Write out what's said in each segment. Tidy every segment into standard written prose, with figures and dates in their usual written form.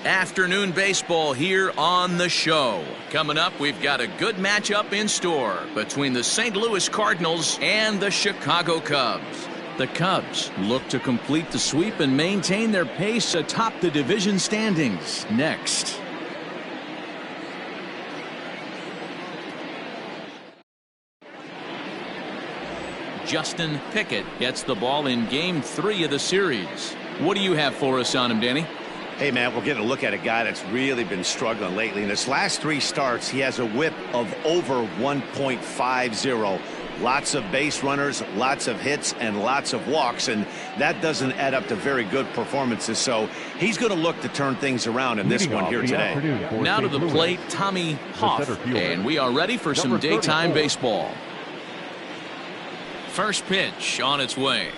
Afternoon baseball here on the show. Coming up, we've got a good matchup in store between the St. Louis Cardinals and the Chicago Cubs. The Cubs look to complete the sweep and maintain their pace atop the division standings. Next. Justin Pickett gets the ball in Game 3 of the series. What do you have for us on him, Danny? Hey, man, we're getting a look at a guy that's really been struggling lately. In his last 3 starts, he has a whip of over 1.50. Lots of base runners, lots of hits, and lots of walks, and that doesn't add up to very good performances. So he's going to look to turn things around in this one here today. Now to the plate, Tommy Hoff, and we are ready for some daytime baseball. First pitch on its way.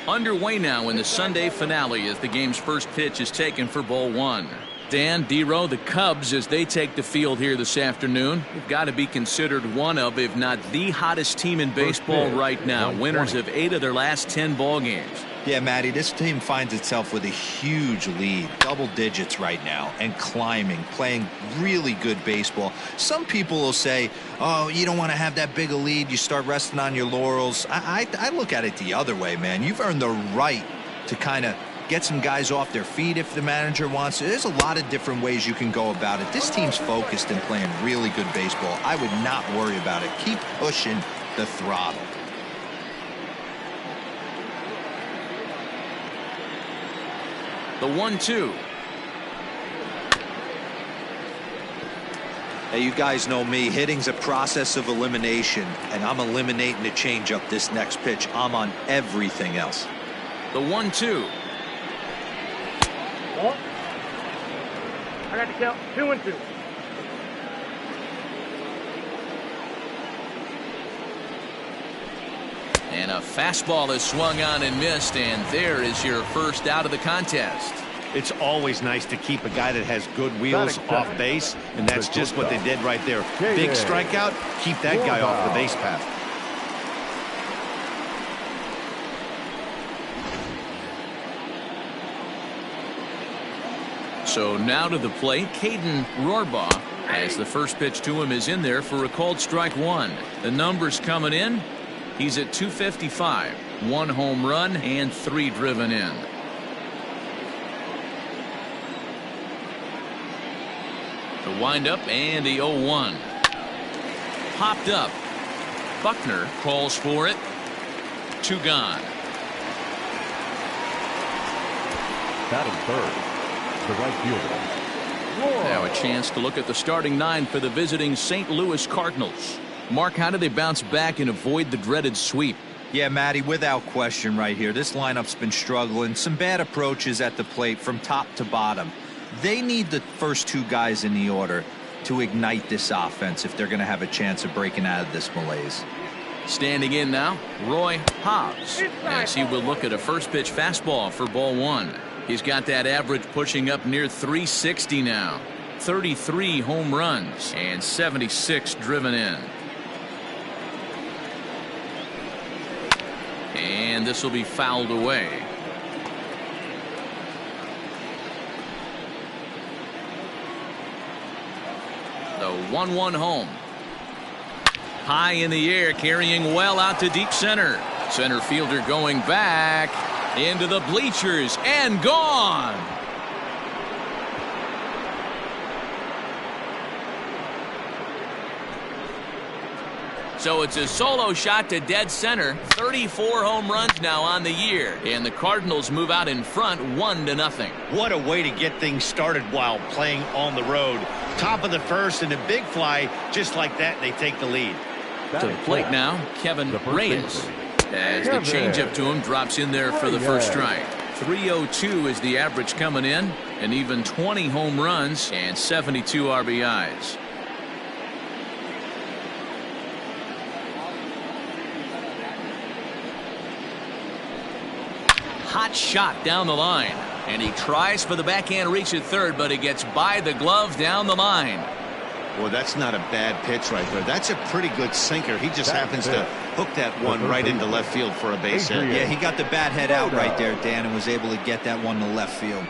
Underway now in the Sunday finale as the game's first pitch is taken for ball 1. Dan, D-Row, the Cubs, as they take the field here this afternoon, have got to be considered one of, if not the hottest team in baseball right now. Winners of 8 of their last 10 ball games. Yeah, Matty, this team finds itself with a huge lead, double digits right now, and climbing, playing really good baseball. Some people will say, oh, you don't want to have that big a lead, you start resting on your laurels. I look at it the other way, man. You've earned the right to kind of get some guys off their feet if the manager wants to. There's a lot of different ways you can go about it. This team's focused and playing really good baseball. I would not worry about it. Keep pushing the throttle. The 1-2. Hey, you guys know me. Hitting's a process of elimination, and I'm eliminating the changeup this next pitch. I'm on everything else. The 1-2. Oh. I got to count 2 and 2. And a fastball is swung on and missed, and there is your first out of the contest. It's always nice to keep a guy that has good wheels off base, and that's just what they did right there. Big strikeout, keep that guy off the base path. So now to the plate, Caden Rohrbaugh, as the first pitch to him is in there for a called strike 1. The numbers coming in. He's at 255, 1 home run and 3 driven in. The windup and the 0-1. Popped up. Buckner calls for it. 2 gone. Batting third, the right fielder. Now a chance to look at the starting 9 for the visiting St. Louis Cardinals. Mark, how do they bounce back and avoid the dreaded sweep? Yeah, Matty, without question right here. This lineup's been struggling. Some bad approaches at the plate from top to bottom. They need the first 2 guys in the order to ignite this offense if they're going to have a chance of breaking out of this malaise. Standing in now, Roy Hobbs, as he will look at a first pitch fastball for ball 1. He's got that average pushing up near 360 now. 33 home runs and 76 driven in. And this will be fouled away. The 1-1 home. High in the air, carrying well out to deep center. Center fielder going back into the bleachers and gone. So it's a solo shot to dead center. 34 home runs now on the year, and the Cardinals move out in front 1-0. What a way to get things started while playing on the road. Top of the first and a big fly, just like that, and they take the lead. To the plate now, Kevin Reyes. As the changeup to him drops in there for the first strike. 302 is the average coming in, and even 20 home runs and 72 RBIs. Hot shot down the line, and he tries for the backhand reach at third, but it gets by the glove down the line. Well, that's not a bad pitch right there. That's a pretty good sinker. He just happens to hook that one right into left field for a base hit. Yeah, he got the bat head out right there, Dan, and was able to get that one to left field.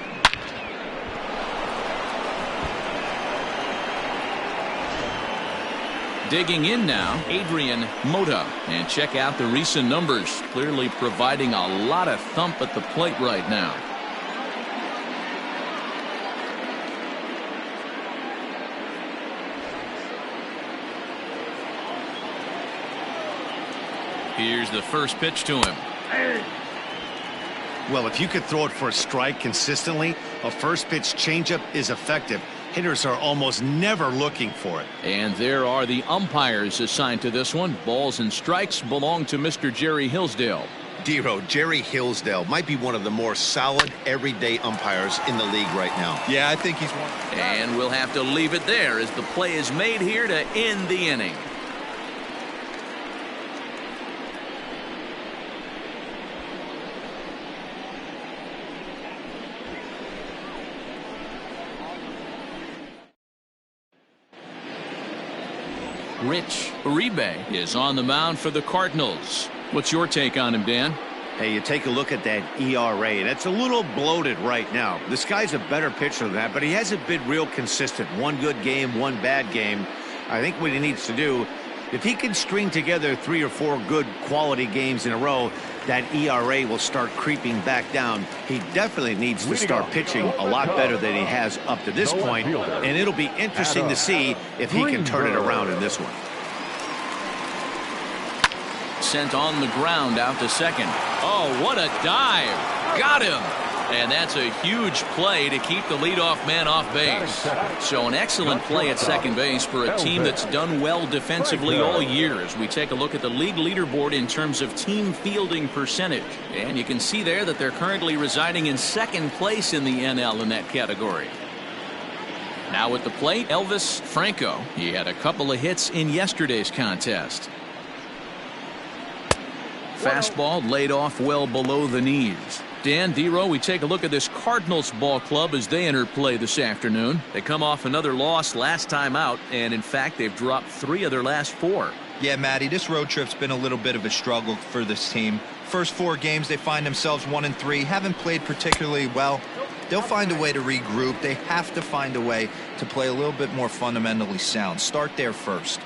Digging in now, Adrian Mota. And check out the recent numbers. Clearly providing a lot of thump at the plate right now. Here's the first pitch to him. Well, if you could throw it for a strike consistently, a first pitch changeup is effective. Hitters are almost never looking for it. And there are the umpires assigned to this one. Balls and strikes belong to Mr. Jerry Hillsdale. Dero, Jerry Hillsdale might be one of the more solid everyday umpires in the league right now. Yeah, I think he's one. And we'll have to leave it there as the play is made here to end the inning. Rich Uribe is on the mound for the Cardinals. What's your take on him, Dan? Hey, you take a look at that ERA. That's a little bloated right now. This guy's a better pitcher than that, but he hasn't been real consistent. One good game, one bad game. I think what he needs to do, if he can string together 3 or 4 good quality games in a row, that ERA will start creeping back down. He definitely needs to start pitching a lot better than he has up to this point, and it'll be interesting to see if he can turn it around in this one. Sent on the ground out to second. Oh, what a dive. Got him. And that's a huge play to keep the leadoff man off base. So an excellent play at second base for a team that's done well defensively all year as we take a look at the league leaderboard in terms of team fielding percentage. And you can see there that they're currently residing in second place in the NL in that category. Now at the plate, Elvis Franco. He had a couple of hits in yesterday's contest. Fastball laid off well below the knees. Dan, Dero, we take a look at this Cardinals ball club as they enter play this afternoon. They come off another loss last time out, and in fact they've dropped 3 of their last 4. Yeah, Matty, this road trip's been a little bit of a struggle for this team. First 4 games they find themselves 1-3, haven't played particularly well. They'll find a way to regroup. They have to find a way to play a little bit more fundamentally sound. Start there first.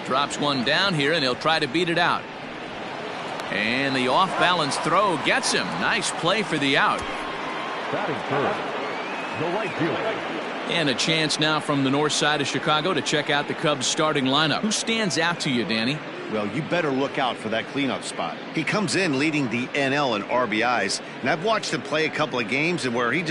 Drops one down here, and he'll try to beat it out. And the off-balance throw gets him. Nice play for the out. Batting third, the right fielder. And a chance now from the north side of Chicago to check out the Cubs starting lineup. Who stands out to you, Danny? Well, you better look out for that cleanup spot. He comes in leading the NL in RBIs, and I've watched him play a couple of games and where he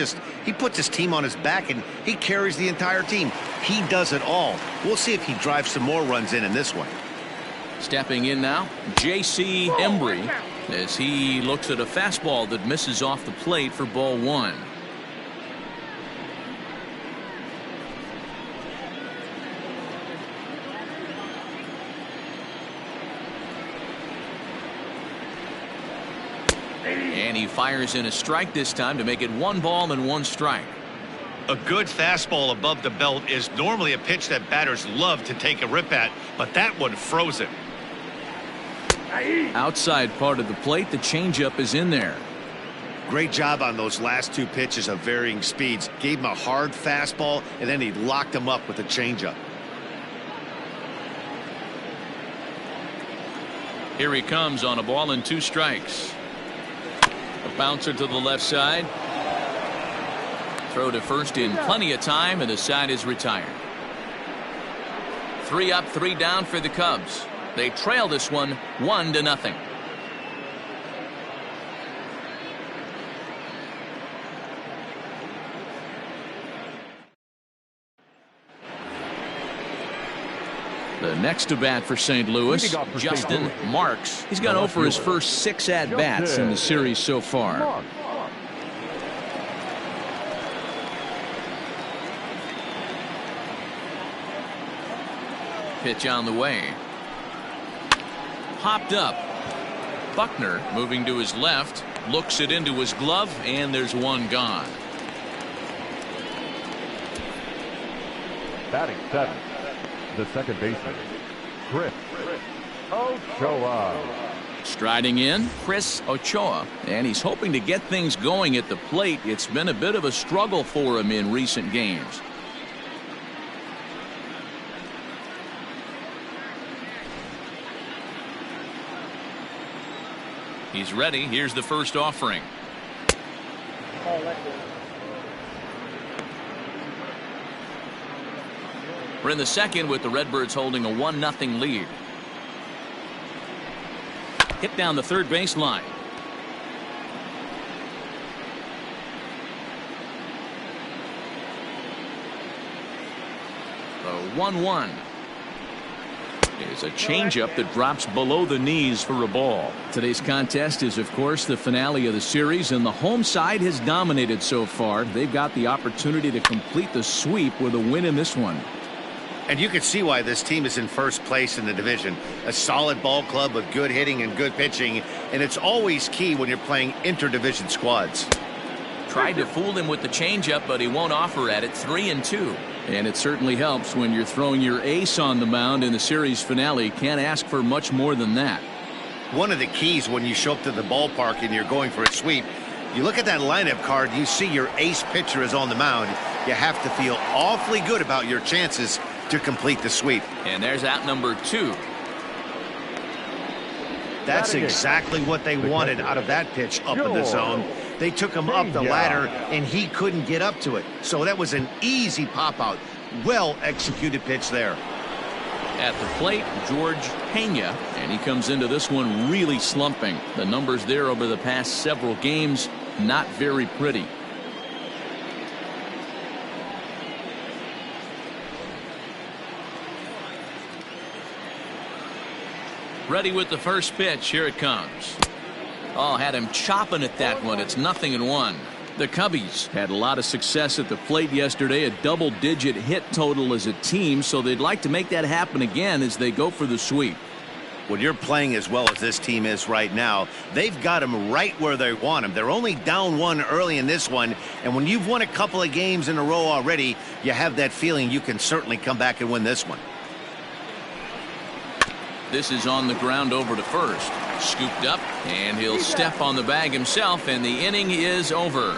puts his team on his back and he carries the entire team. He does it all. We'll see if he drives some more runs in this one. Stepping in now, J.C. Embry as he looks at a fastball that misses off the plate for ball 1. And he fires in a strike this time to make it 1 ball and 1 strike. A good fastball above the belt is normally a pitch that batters love to take a rip at, but that one froze it. Outside part of the plate, the changeup is in there. Great job on those last 2 pitches of varying speeds. Gave him a hard fastball, and then he locked him up with a changeup. Here he comes on a ball and 2 strikes. A bouncer to the left side. Throw to first in plenty of time, and the side is retired. 3 up, 3 down for the Cubs. They trail this one 1-0. The next to bat for St. Louis, Justin Marks. He's gone over his first 6 at-bats in the series so far. Pitch on the way. Popped up. Buckner moving to his left, looks it into his glove, and there's 1 gone. Batting 7th, the second baseman, Chris Ochoa. Striding in, Chris Ochoa, and he's hoping to get things going at the plate. It's been a bit of a struggle for him in recent games. He's ready. Here's the first offering. We're in the second with the Redbirds holding a 1-0 lead. Hit down the third baseline. The 1-1 is a changeup that drops below the knees for a ball. Today's contest is, of course, the finale of the series, and the home side has dominated so far. They've got the opportunity to complete the sweep with a win in this one. And you can see why this team is in first place in the division. A solid ball club with good hitting and good pitching, and it's always key when you're playing interdivision squads. Tried to fool him with the changeup, but he won't offer at it. 3-2. And it certainly helps when you're throwing your ace on the mound in the series finale. Can't ask for much more than that. One of the keys when you show up to the ballpark and you're going for a sweep, you look at that lineup card, you see your ace pitcher is on the mound. You have to feel awfully good about your chances to complete the sweep. And there's out number 2. That's exactly what they wanted out of that pitch up in the zone. They took him up the ladder, and he couldn't get up to it. So that was an easy pop-out. Well-executed pitch there. At the plate, George Pena, and he comes into this one really slumping. The numbers there over the past several games, not very pretty. Ready with the first pitch. Here it comes. Oh, had him chopping at that one. It's 0-1. The Cubbies had a lot of success at the plate yesterday, a double-digit hit total as a team, so they'd like to make that happen again as they go for the sweep. When you're playing as well as this team is right now, they've got them right where they want them. They're only down 1 early in this one, and when you've won a couple of games in a row already, you have that feeling you can certainly come back and win this one. This is on the ground over to first. Scooped up, and he'll step on the bag himself, and the inning is over.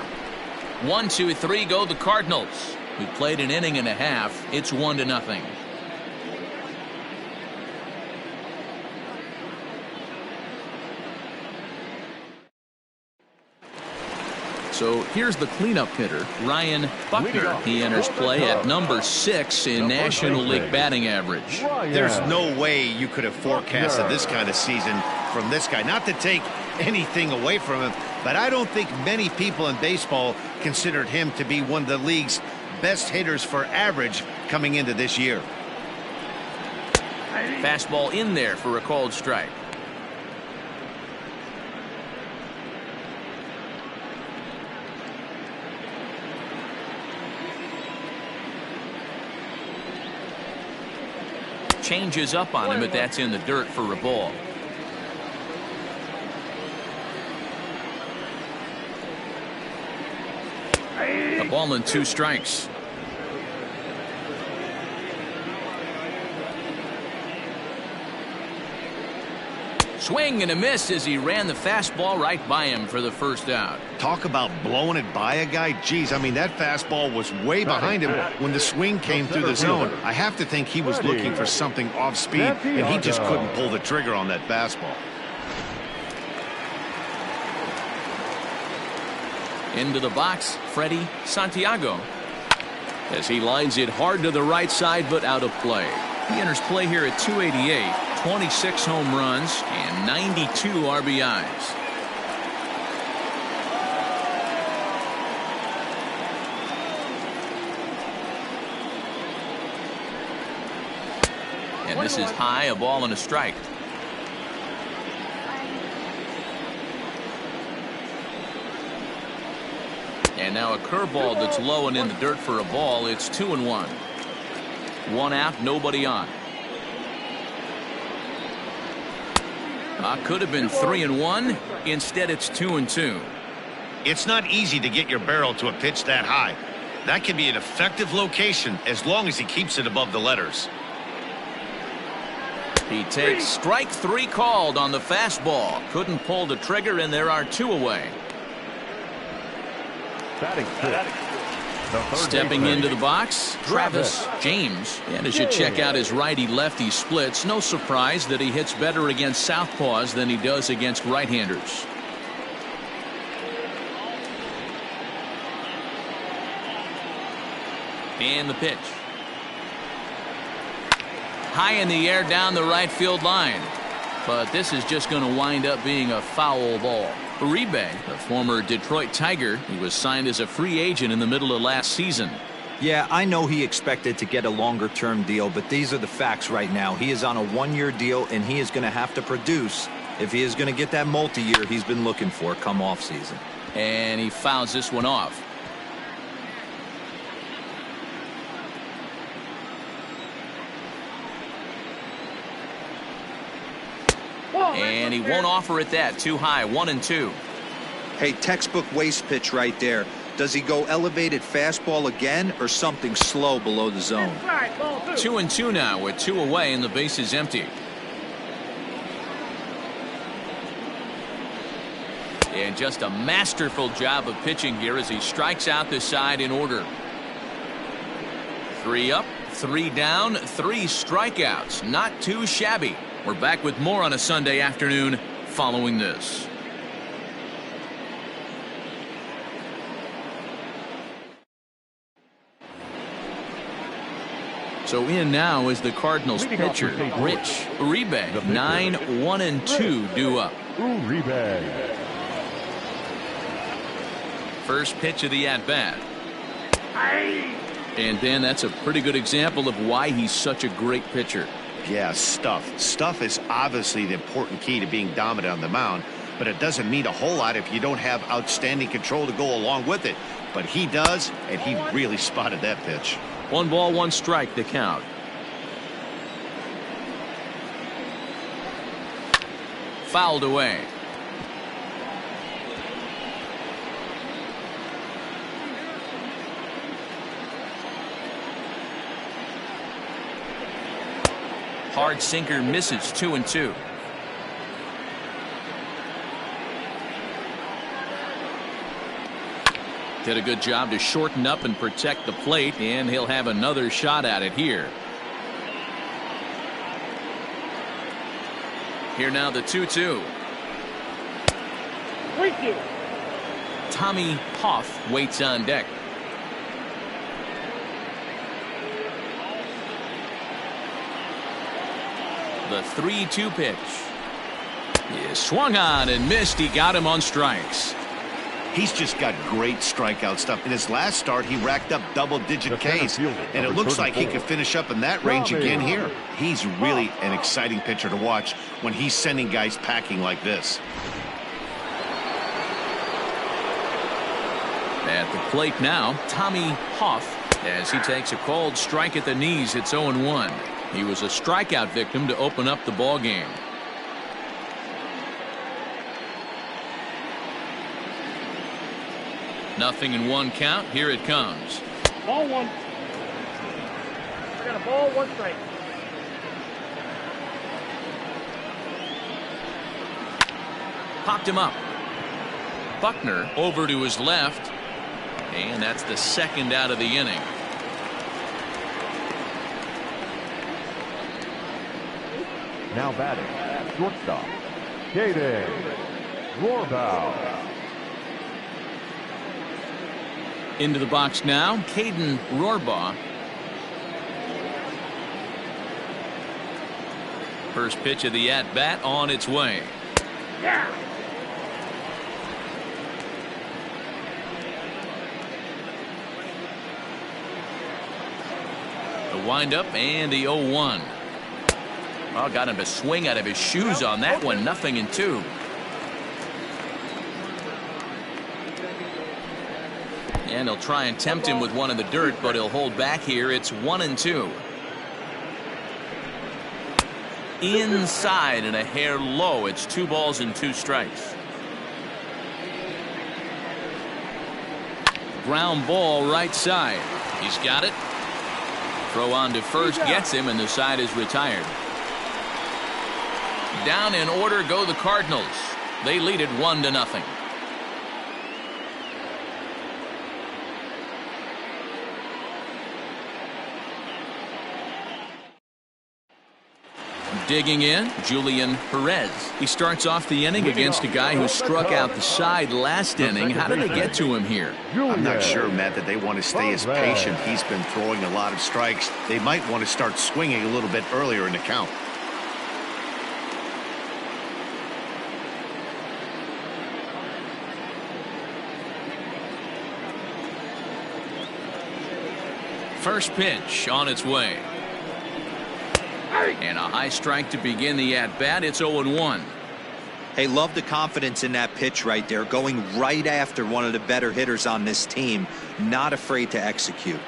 1, 2, 3 go the Cardinals, who played an inning and a half. It's 1-0. So here's the cleanup hitter, Ryan Buckner. He enters play at number 6 in National League batting average. There's no way you could have forecasted this kind of season from this guy. Not to take anything away from him, but I don't think many people in baseball considered him to be one of the league's best hitters for average coming into this year. Fastball in there for a called strike. Changes up on him, but that's in the dirt for a ball. A ball and 2 strikes. Swing and a miss as he ran the fastball right by him for the first out. Talk about blowing it by a guy. Geez, I mean, that fastball was way behind him when the swing came through the zone. I have to think he was looking for something off speed, and he just couldn't pull the trigger on that fastball. Into the box, Freddie Santiago, as he lines it hard to the right side, but out of play. He enters play here at 288. 26 home runs and 92 RBIs. And this is high, a ball and a strike. And now a curveball that's low and in the dirt for a ball. It's 2-1. 1 out, nobody on. Could have been 3-1. Instead, it's 2-2. It's not easy to get your barrel to a pitch that high. That can be an effective location as long as he keeps it above the letters. He takes strike 3 called on the fastball. Couldn't pull the trigger, and there are 2 away. Batting fifth. Stepping into the box, Travis James. And as you check out his righty-lefty splits, no surprise that he hits better against southpaws than he does against right-handers. And the pitch. High in the air down the right field line. But this is just going to wind up being a foul ball. Uribe, the former Detroit Tiger, he was signed as a free agent in the middle of last season. Yeah, I know he expected to get a longer-term deal, but these are the facts right now. He is on a 1-year deal, and he is going to have to produce if he is going to get that multi-year he's been looking for come off-season. And he fouls this one off. And he won't offer it that. Too high. 1-2. Hey, textbook waste pitch right there. Does he go elevated fastball again or something slow below the zone? 2-2 now with 2 away and the base is empty. And just a masterful job of pitching here as he strikes out the side in order. 3 up, 3 down, 3 strikeouts. Not too shabby. We're back with more on a Sunday afternoon following this. So in now is the Cardinals pitcher, Rich Uribe. 9-1-2 due up. Uribe. First pitch of the at-bat. And Dan, that's a pretty good example of why he's such a great pitcher. Yeah, stuff. Stuff is obviously the important key to being dominant on the mound, but it doesn't mean a whole lot if you don't have outstanding control to go along with it. But he does, and he really spotted that pitch. 1 ball, 1 strike, the count. Fouled away. Hard sinker misses. 2-2. Did a good job to shorten up and protect the plate, and he'll have another shot at it here. Here now the 2-2. Tommy Hoff waits on deck. The 3-2 pitch. He swung on and missed. He got him on strikes. He's just got great strikeout stuff. In his last start, he racked up double-digit Ks, and it looks like he could finish up in that range again here. He's really an exciting pitcher to watch when he's sending guys packing like this. At the plate now, Tommy Hoff, as he takes a called strike at the knees. It's 0-1. He was a strikeout victim to open up the ball game. Nothing in 1 count. Here it comes. Ball 1. I got a ball, 1 strike. Popped him up. Buckner over to his left. And that's the 2nd out of the inning. Now batting, shortstop, Caden Rohrbaugh. Into the box now, Caden Rohrbaugh. First pitch of the at-bat on its way. Yeah. The windup and the 0-1. Oh, got him to swing out of his shoes on that one. 0-2. And he'll try and tempt him with one in the dirt, but he'll hold back here. It's 1-2. Inside and a hair low. It's 2 balls and 2 strikes. Ground ball right side. He's got it. Throw on to first gets him, and the side is retired. Down in order go the Cardinals. They lead it 1-0. Digging in, Julian Perez. He starts off the inning against a guy who struck out the side last inning. How did they get to him here? I'm not sure, Matt, that they want to stay as patient. He's been throwing a lot of strikes. They might want to start swinging a little bit earlier in the count. First pitch on its way. And a high strike to begin the at-bat. It's 0-1. Hey, love the confidence in that pitch right there. Going right after one of the better hitters on this team. Not afraid to execute.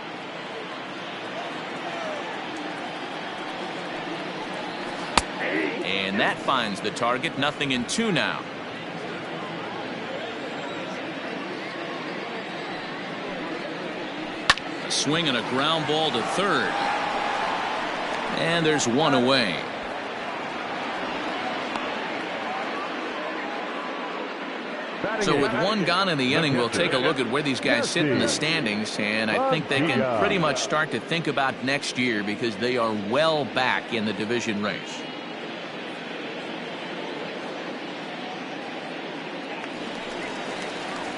And that finds the target. 0-2 now. A swing and a ground ball to third. And there's one away. So with one gone in the inning, we'll take a look at where these guys sit in the standings, and I think they can pretty much start to think about next year because they are well back in the division race.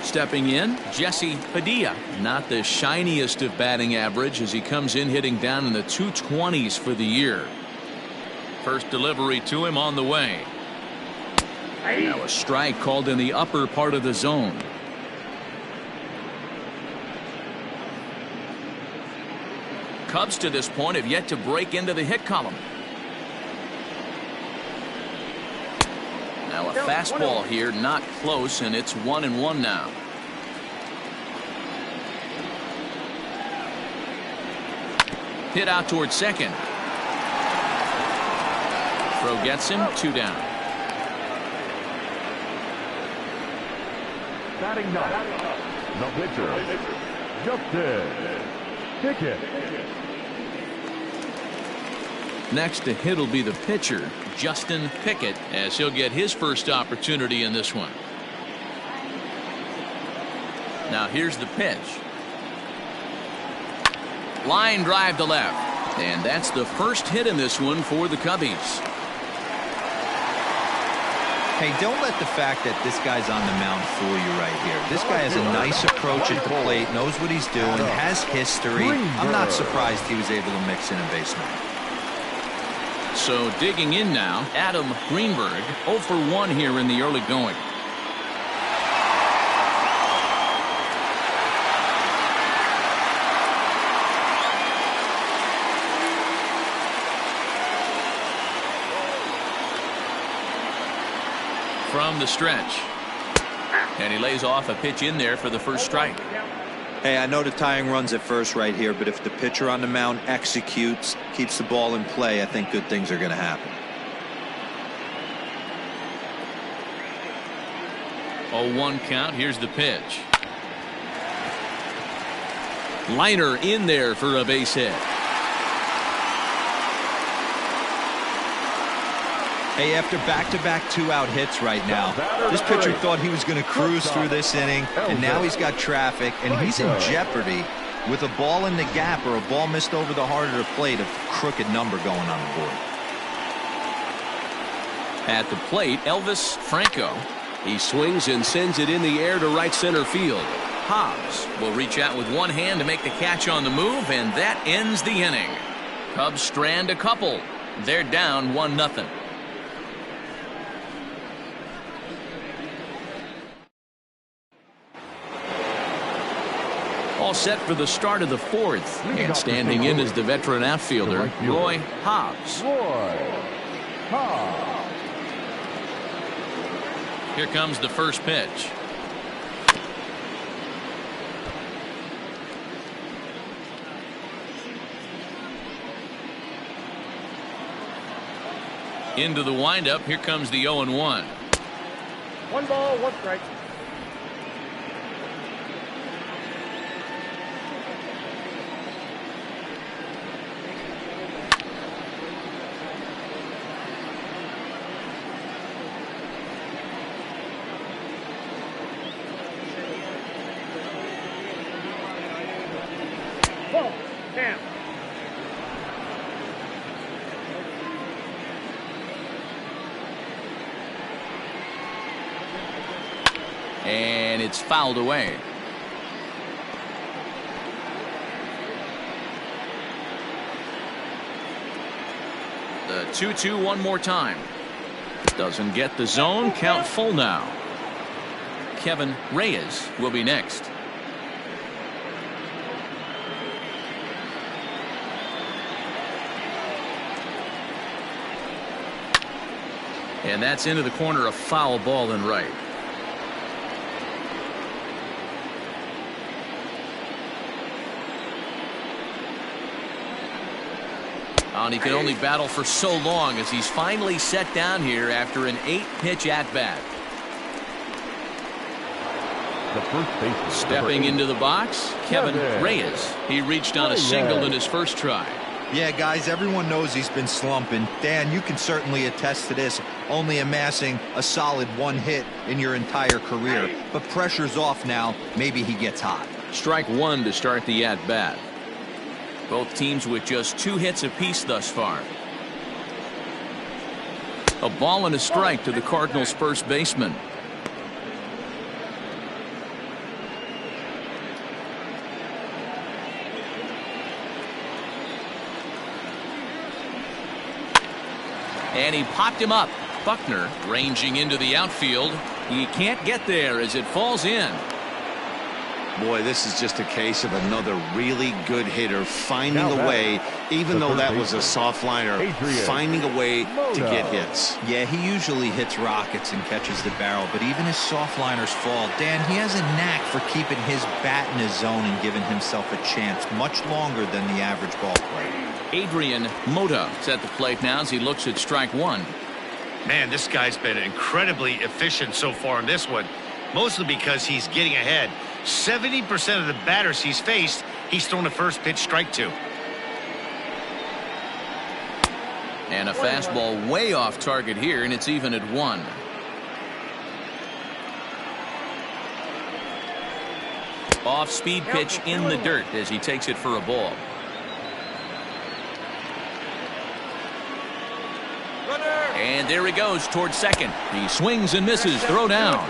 Stepping in, Jesse Padilla. Not the shiniest of batting average as he comes in hitting down in the 220s for the year. First delivery to him on the way. Now a strike called in the upper part of the zone. Cubs to this point have yet to break into the hit column. Now a fastball here, not close, and it's 1-1 now. Hit out towards second. Throw gets him, 2 down. Batting ninth, the pitcher, Justin Pickett. Next to hit will be the pitcher, Justin Pickett, as he'll get his first opportunity in this one. Now here's the pitch. Line drive to left. And that's the first hit in this one for the Cubbies. Hey, don't let the fact that this guy's on the mound fool you right here. This guy has a nice approach at the plate, knows what he's doing, has history. I'm not surprised he was able to mix in a base runner. So digging in now, Adam Greenberg, 0 for 1 here in the early going. From the stretch. And he lays off a pitch in there for the first strike. Hey, I know the tying runs at first right here, but if the pitcher on the mound executes, keeps the ball in play, I think good things are going to happen. 0-1 count. Here's the pitch. Liner in there for a base hit. Hey, after back-to-back 2-out hits right now, this pitcher thought he was going to cruise through this inning, and now he's got traffic, and he's in jeopardy with a ball in the gap or a ball missed over the heart of the plate, a crooked number going on the board. At the plate, Elvis Franco. He swings and sends it in the air to right center field. Hobbs will reach out with one hand to make the catch on the move, and that ends the inning. Cubs strand a couple. They're down 1-0. All set for the start of the fourth. And standing in is the veteran outfielder, Roy Hobbs. Here comes the first pitch. Into the windup. Here comes the 0-1. 1 ball, 1 strike. Ball. Down. And it's fouled away. The 2-2 one more time. Doesn't get the zone. Count full now. Kevin Reyes will be next. And that's into the corner, a foul ball and right. And he can only battle for so long as he's finally set down here after an 8-pitch at-bat. The first baseman. Stepping into the box, Kevin Reyes. He reached on a single in his first try. Yeah, guys, everyone knows he's been slumping. Dan, you can certainly attest to this, only amassing a solid 1 hit in your entire career. But pressure's off now. Maybe he gets hot. Strike 1 to start the at-bat. Both teams with just 2 hits apiece thus far. A ball and a strike to the Cardinals' first baseman. And he popped him up. Buckner ranging into the outfield. He can't get there as it falls in. Boy, this is just a case of another really good hitter finding a way, even though that was a soft liner, finding a way to get hits. Yeah, he usually hits rockets and catches the barrel, but even his soft liners fall. Dan, he has a knack for keeping his bat in his zone and giving himself a chance much longer than the average ball player. Adrian Mota is at the plate now as he looks at strike 1. Man, this guy's been incredibly efficient so far in this one, mostly because he's getting ahead. 70% of the batters he's faced, he's thrown a first pitch strike to. And a fastball way off target here, and it's even at 1. Off speed pitch in the dirt as he takes it for a ball. And there he goes towards second. He swings and misses. Throw down.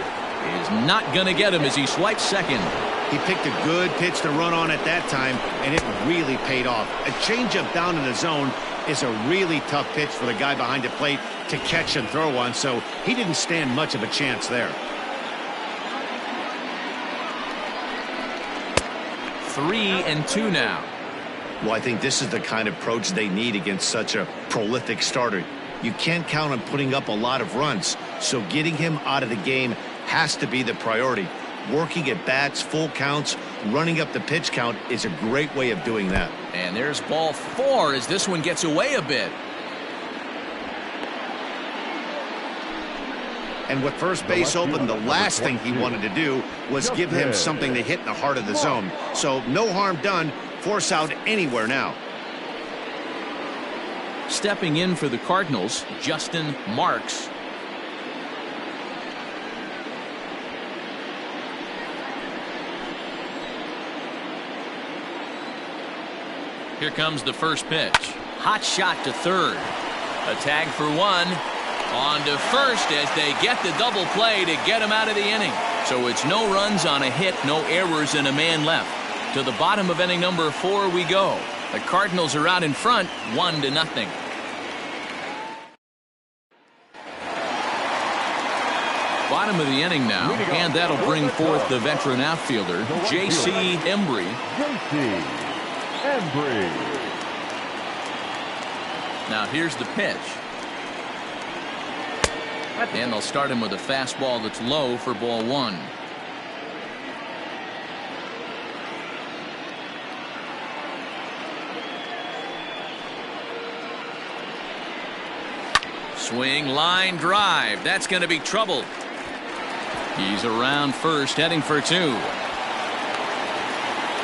Is not going to get him as he swipes second. He picked a good pitch to run on at that time, and it really paid off. A changeup down in the zone is a really tough pitch for the guy behind the plate to catch and throw on, so he didn't stand much of a chance there. 3-2 now. Well, I think this is the kind of approach they need against such a prolific starter. You can't count on putting up a lot of runs, so getting him out of the game has to be the priority. Working at bats, full counts, running up the pitch count is a great way of doing that. And there's ball 4 as this one gets away a bit. And with first base open, the last thing he wanted to do was give him something to hit in the heart of the zone. So no harm done. Force out anywhere now. Stepping in for the Cardinals, Justin Marks. Here comes the first pitch. Hot shot to third. A tag for 1. On to first as they get the double play to get him out of the inning. So it's no runs on a hit, no errors, and a man left. To the bottom of inning number 4 we go. The Cardinals are out in front, 1-0. Bottom of the inning now, and that'll bring forth the veteran outfielder, J.C. Embry. J.C. Embry. Now here's the pitch. And they'll start him with a fastball that's low for ball 1. Swing, line, drive. That's going to be trouble. He's around first, heading for 2.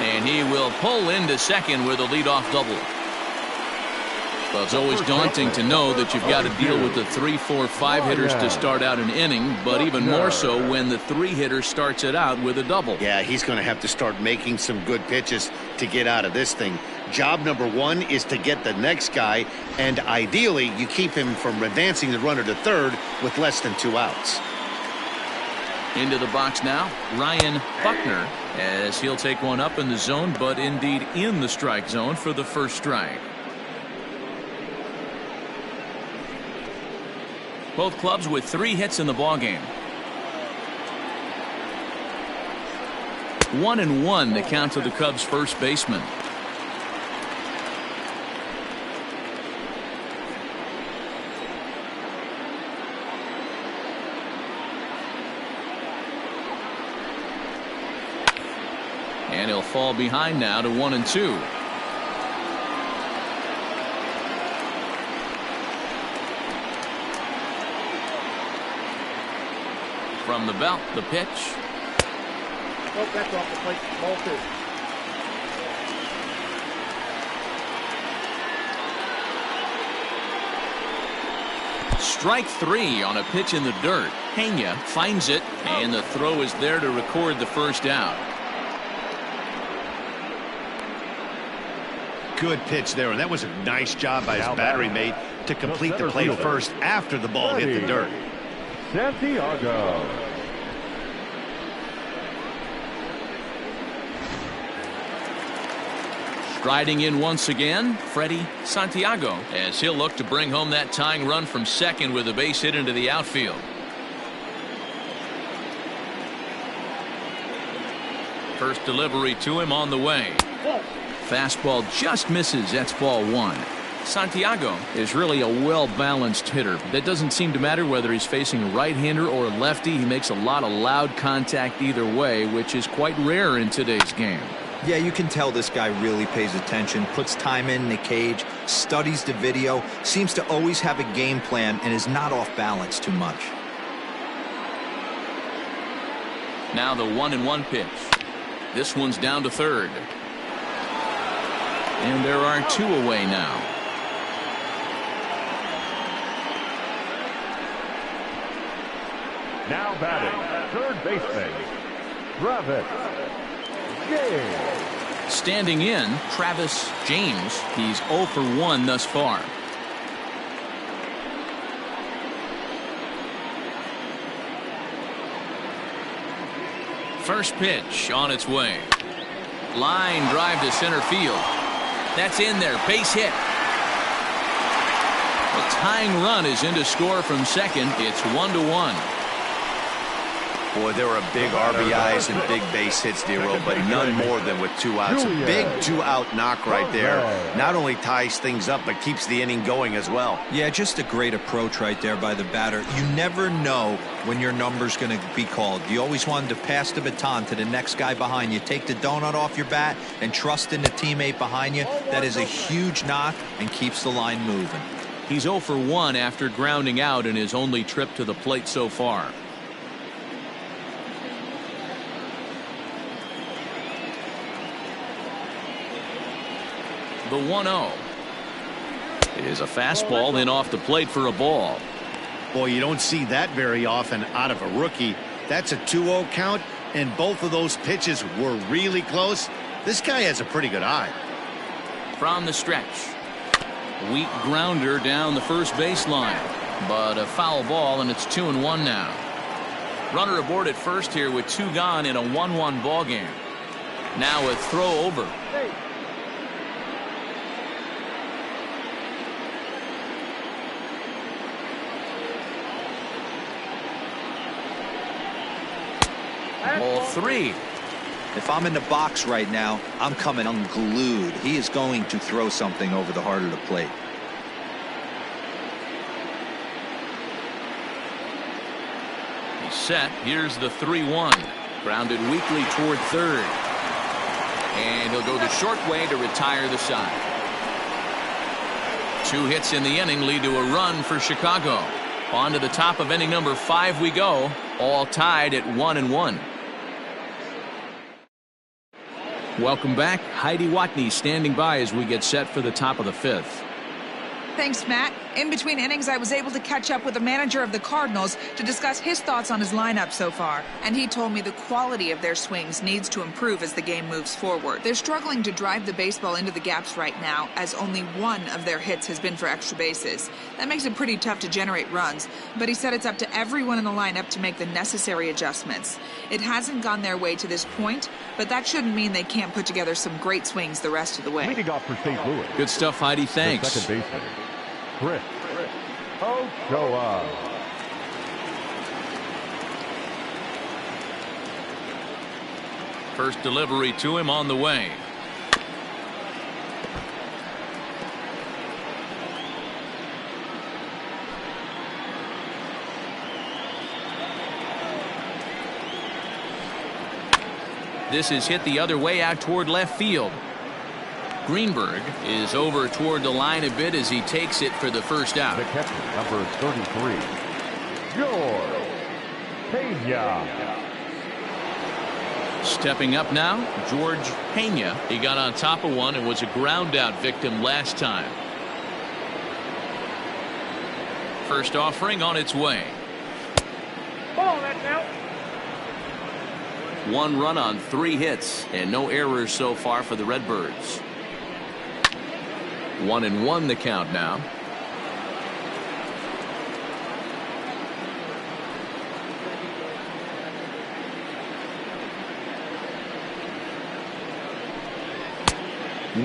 And he will pull into second with a leadoff double. Well, it's always daunting to know that you've got to deal with the 3, 4, 5 hitters to start out an inning, but even more so when the 3 hitter starts it out with a double. Yeah, he's going to have to start making some good pitches to get out of this thing. Job number 1 is to get the next guy, and ideally you keep him from advancing the runner to third with less than 2 outs. Into the box now, Ryan Buckner, as he'll take one up in the zone, but indeed in the strike zone for the first strike. Both clubs with 3 hits in the ballgame. 1-1 the count to the Cubs' first baseman. And he'll fall behind now to 1-2. From the belt, the pitch. Oh, that's off the plate. Ball 2. Strike 3 on a pitch in the dirt. Pena finds it, and the throw is there to record the first out. Good pitch there, and that was a nice job by his battery mate to complete the play first after the ball hit the dirt. Santiago. Striding in once again, Freddie Santiago, as he'll look to bring home that tying run from second with a base hit into the outfield. First delivery to him on the way. Fastball just misses. That's ball 1. Santiago is really a well-balanced hitter. That doesn't seem to matter whether he's facing a right-hander or a lefty. He makes a lot of loud contact either way, which is quite rare in today's game. Yeah, you can tell this guy really pays attention, puts time in the cage, studies the video, seems to always have a game plan, and is not off balance too much. Now the 1-1 pitch. This one's down to third. And there are 2 away now. Now batting, third baseman, Travis James. Standing in, Travis James. He's 0 for 1 thus far. First pitch on its way. Line drive to center field. That's in there. Base hit. The tying run is in to score from second. It's 1-1. Boy, there were big RBIs and big base hits, Dero, but none more than with 2 outs. A big 2-out knock right there. Not only ties things up, but keeps the inning going as well. Yeah, just a great approach right there by the batter. You never know when your number's going to be called. You always wanted to pass the baton to the next guy behind you. Take the donut off your bat and trust in the teammate behind you. That is a huge knock and keeps the line moving. He's 0 for 1 after grounding out in his only trip to the plate so far. The 1-0 is a fastball in off the plate for a ball. Boy, you don't see that very often out of a rookie. That's a 2-0 count, and both of those pitches were really close. This guy has a pretty good eye. From the stretch, weak grounder down the first baseline, but a foul ball, and it's 2-1 now. Runner aboard at first here with 2 gone in a 1-1 ball game. Now a throw over. Ball 3. If I'm in the box right now, I'm coming unglued. He is going to throw something over the heart of the plate. He's set. Here's the 3-1. Grounded weakly toward third. And he'll go the short way to retire the side. 2 hits in the inning lead to a run for Chicago. On to the top of inning number 5 we go. All tied at 1-1. Welcome back. Heidi Watney standing by as we get set for the top of the 5th. Thanks, Matt. In between innings, I was able to catch up with the manager of the Cardinals to discuss his thoughts on his lineup so far. And he told me the quality of their swings needs to improve as the game moves forward. They're struggling to drive the baseball into the gaps right now, as only one of their hits has been for extra bases. That makes it pretty tough to generate runs, but he said it's up to everyone in the lineup to make the necessary adjustments. It hasn't gone their way to this point, but that shouldn't mean they can't put together some great swings the rest of the way. Leading off for St. Louis. Good stuff, Heidi. Thanks. The second baseman, Chris Ochoa. First delivery to him on the way. This is hit the other way out toward left field. Greenberg is over toward the line a bit as he takes it for the first out. The catcher, number 33, George Pena. Stepping up now, George Pena. He got on top of one and was a ground out victim last time. First offering on its way. Ball, that's out. 1 run on 3 hits and no errors so far for the Redbirds. 1-1 the count now.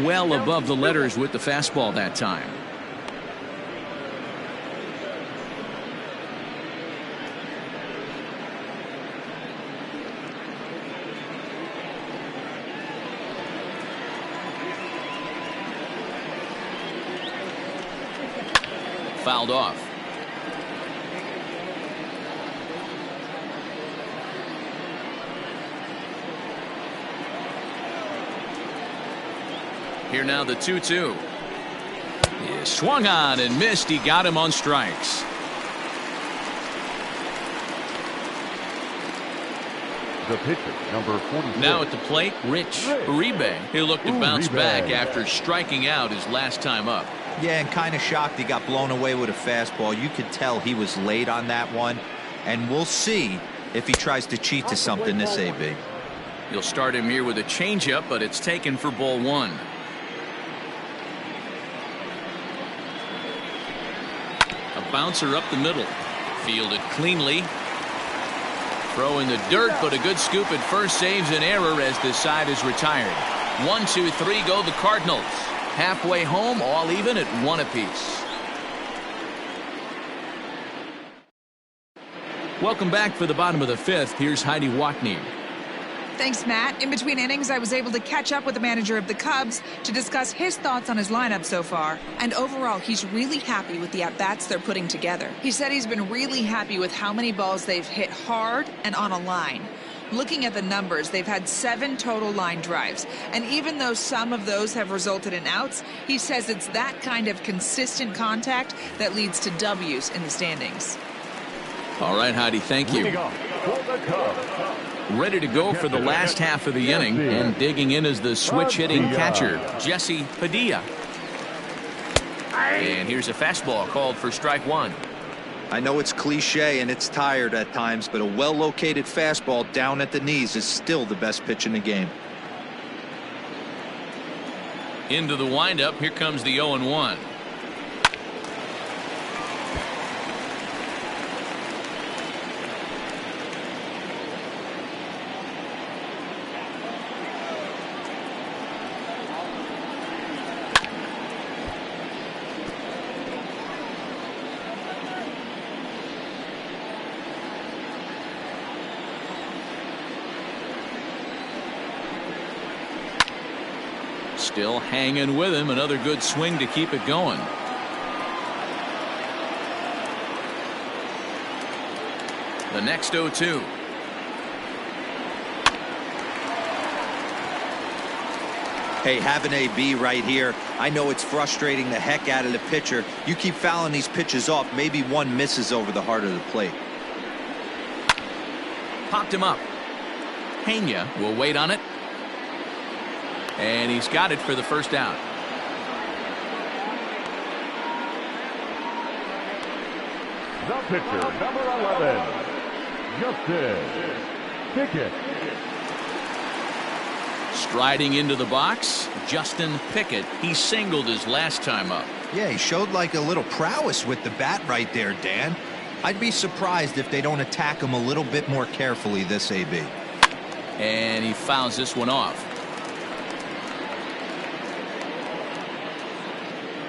Well above the letters with the fastball that time. Fouled off. Here now the 2-2. He swung on and missed. He got him on strikes. The pitcher, number 46. Now at the plate, Rich Uribe. He'll look to bounce back after striking out his last time up. Yeah, and kind of shocked he got blown away with a fastball. You could tell he was late on that one. And we'll see if he tries to cheat to something this AB. You'll start him here with a changeup, but it's taken for ball 1. A bouncer up the middle. Fielded cleanly. Throw in the dirt, but a good scoop at first saves an error as the side is retired. 1, 2, 3 go the Cardinals. Halfway home, all even at 1 apiece. Welcome back for the bottom of the 5th. Here's Heidi Watney. Thanks, Matt. In between innings, I was able to catch up with the manager of the Cubs to discuss his thoughts on his lineup so far. And overall, he's really happy with the at-bats they're putting together. He said he's been really happy with how many balls they've hit hard and on a line. Looking at the numbers, they've had 7 total line drives. And even though some of those have resulted in outs, he says it's that kind of consistent contact that leads to W's in the standings. All right, Heidi, thank you. Ready to go for the last half of the inning, and digging in is the switch-hitting catcher, Jesse Padilla. And here's a fastball called for strike 1. I know it's cliche and it's tired at times, but a well-located fastball down at the knees is still the best pitch in the game. Into the windup, here comes the 0-1. Still hanging with him. Another good swing to keep it going. The next 0-2. Hey, have an AB right here. I know it's frustrating the heck out of the pitcher. You keep fouling these pitches off, maybe one misses over the heart of the plate. Popped him up. Pena will wait on it. And he's got it for the first out. The pitcher, number 11, Justin Pickett. Striding into the box, Justin Pickett. He singled his last time up. Yeah, he showed like a little prowess with the bat right there, Dan. I'd be surprised if they don't attack him a little bit more carefully this AB. And he fouls this one off.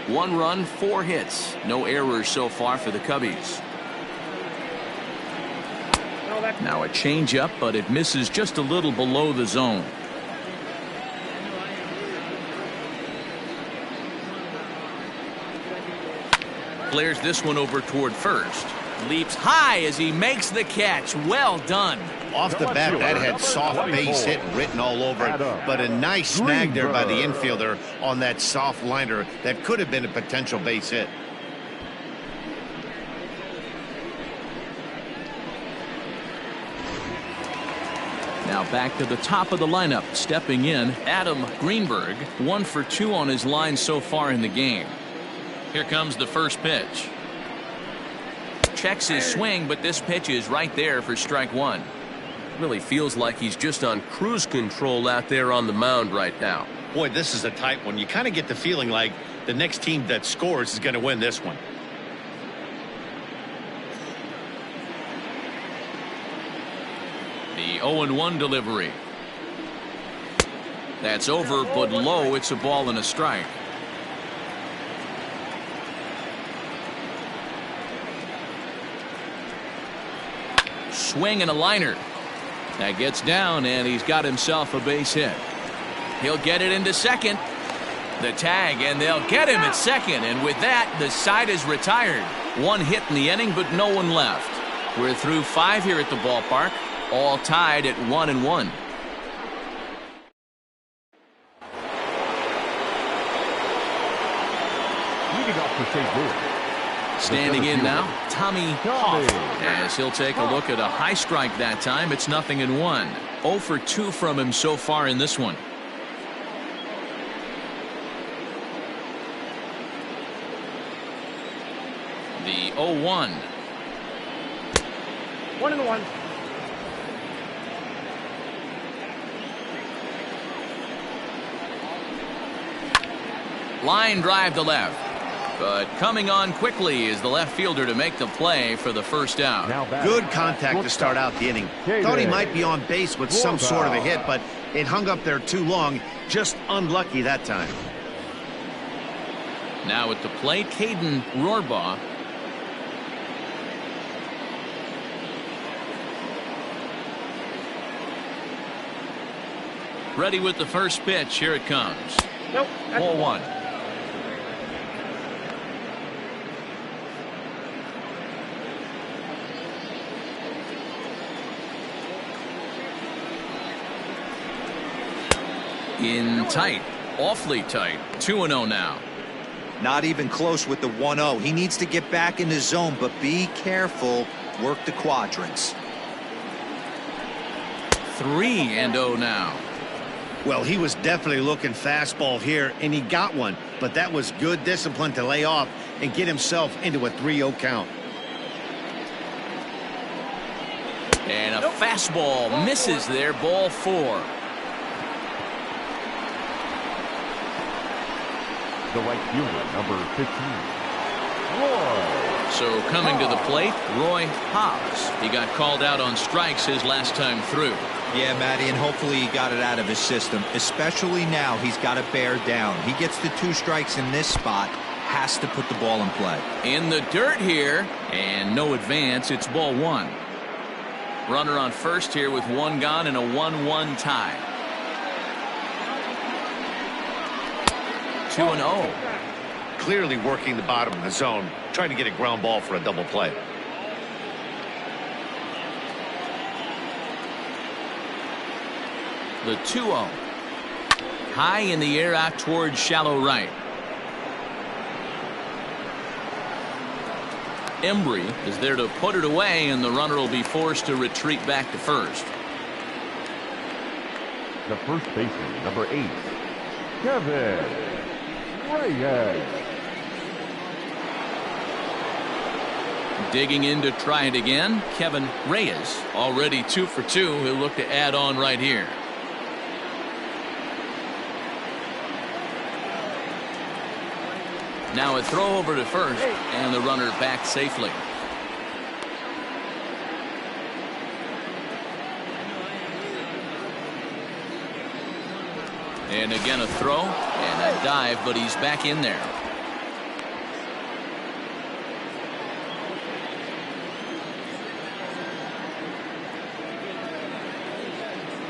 1 run, 4 hits. No errors so far for the Cubbies. Now a changeup, but it misses just a little below the zone. Clears this one over toward first. Leaps high as he makes the catch. Well done. Off the bat, that had soft base hit written all over it, but a nice snag there by the infielder on that soft liner that could have been a potential base hit. Now back to the top of the lineup. Stepping in, Adam Greenberg. 1 for 2 on his line so far in the game. Here comes the first pitch. Checks his swing, but this pitch is right there for strike 1. Really feels like he's just on cruise control out there on the mound right now. Boy, this is a tight one. You kind of get the feeling like the next team that scores is going to win this one. The 0-1 delivery. That's over, but low. It's a ball and a strike. Swing and a liner. That gets down, and he's got himself a base hit. He'll get it into second. The tag, and they'll get him at second. And with that, the side is retired. 1 hit in the inning, but no one left. We're through 5 here at the ballpark, all tied at 1-1. Leading off for St. Louis. Standing in now, Tommy Hoff, as he'll take a look at a high strike that time. It's 0-1. 0 for 2 from him so far in this one. The 0-1. 1-1. Line drive to left. But coming on quickly is the left fielder to make the play for the first out. Good contact to start out the inning. Thought he might be on base with some sort of a hit, but it hung up there too long. Just unlucky that time. Now at the plate, Caden Rohrbaugh. Ready with the first pitch. Here it comes. Nope. Ball 1. In tight, awfully tight. 2-0 now. Not even close with the 1-0. He needs to get back in the zone, but be careful. Work the quadrants. 3-0 now. Well, he was definitely looking fastball here, and he got one. But that was good discipline to lay off and get himself into a 3-0 count. And a fastball misses there. Ball 4. The right fielder, number 15, Roy. So coming to the plate, Roy Hobbs. He got called out on strikes his last time through. Yeah, Matty, and hopefully he got it out of his system. Especially now, he's got to bear down. He gets the 2 strikes in this spot, has to put the ball in play. In the dirt here, and no advance. It's ball 1. Runner on first here with 1 gone and a 1-1 tie. 2-0. Clearly working the bottom of the zone, trying to get a ground ball for a double play. The 2-0. High in the air out towards shallow right. Embry is there to put it away, and the runner will be forced to retreat back to first. The first baseman, number 8, Kevin Reyes. Digging in to try it again, Kevin Reyes, already 2 for 2. He'll look to add on right here. Now a throw over to first, and the runner back safely. And again a throw and a dive, but he's back in there.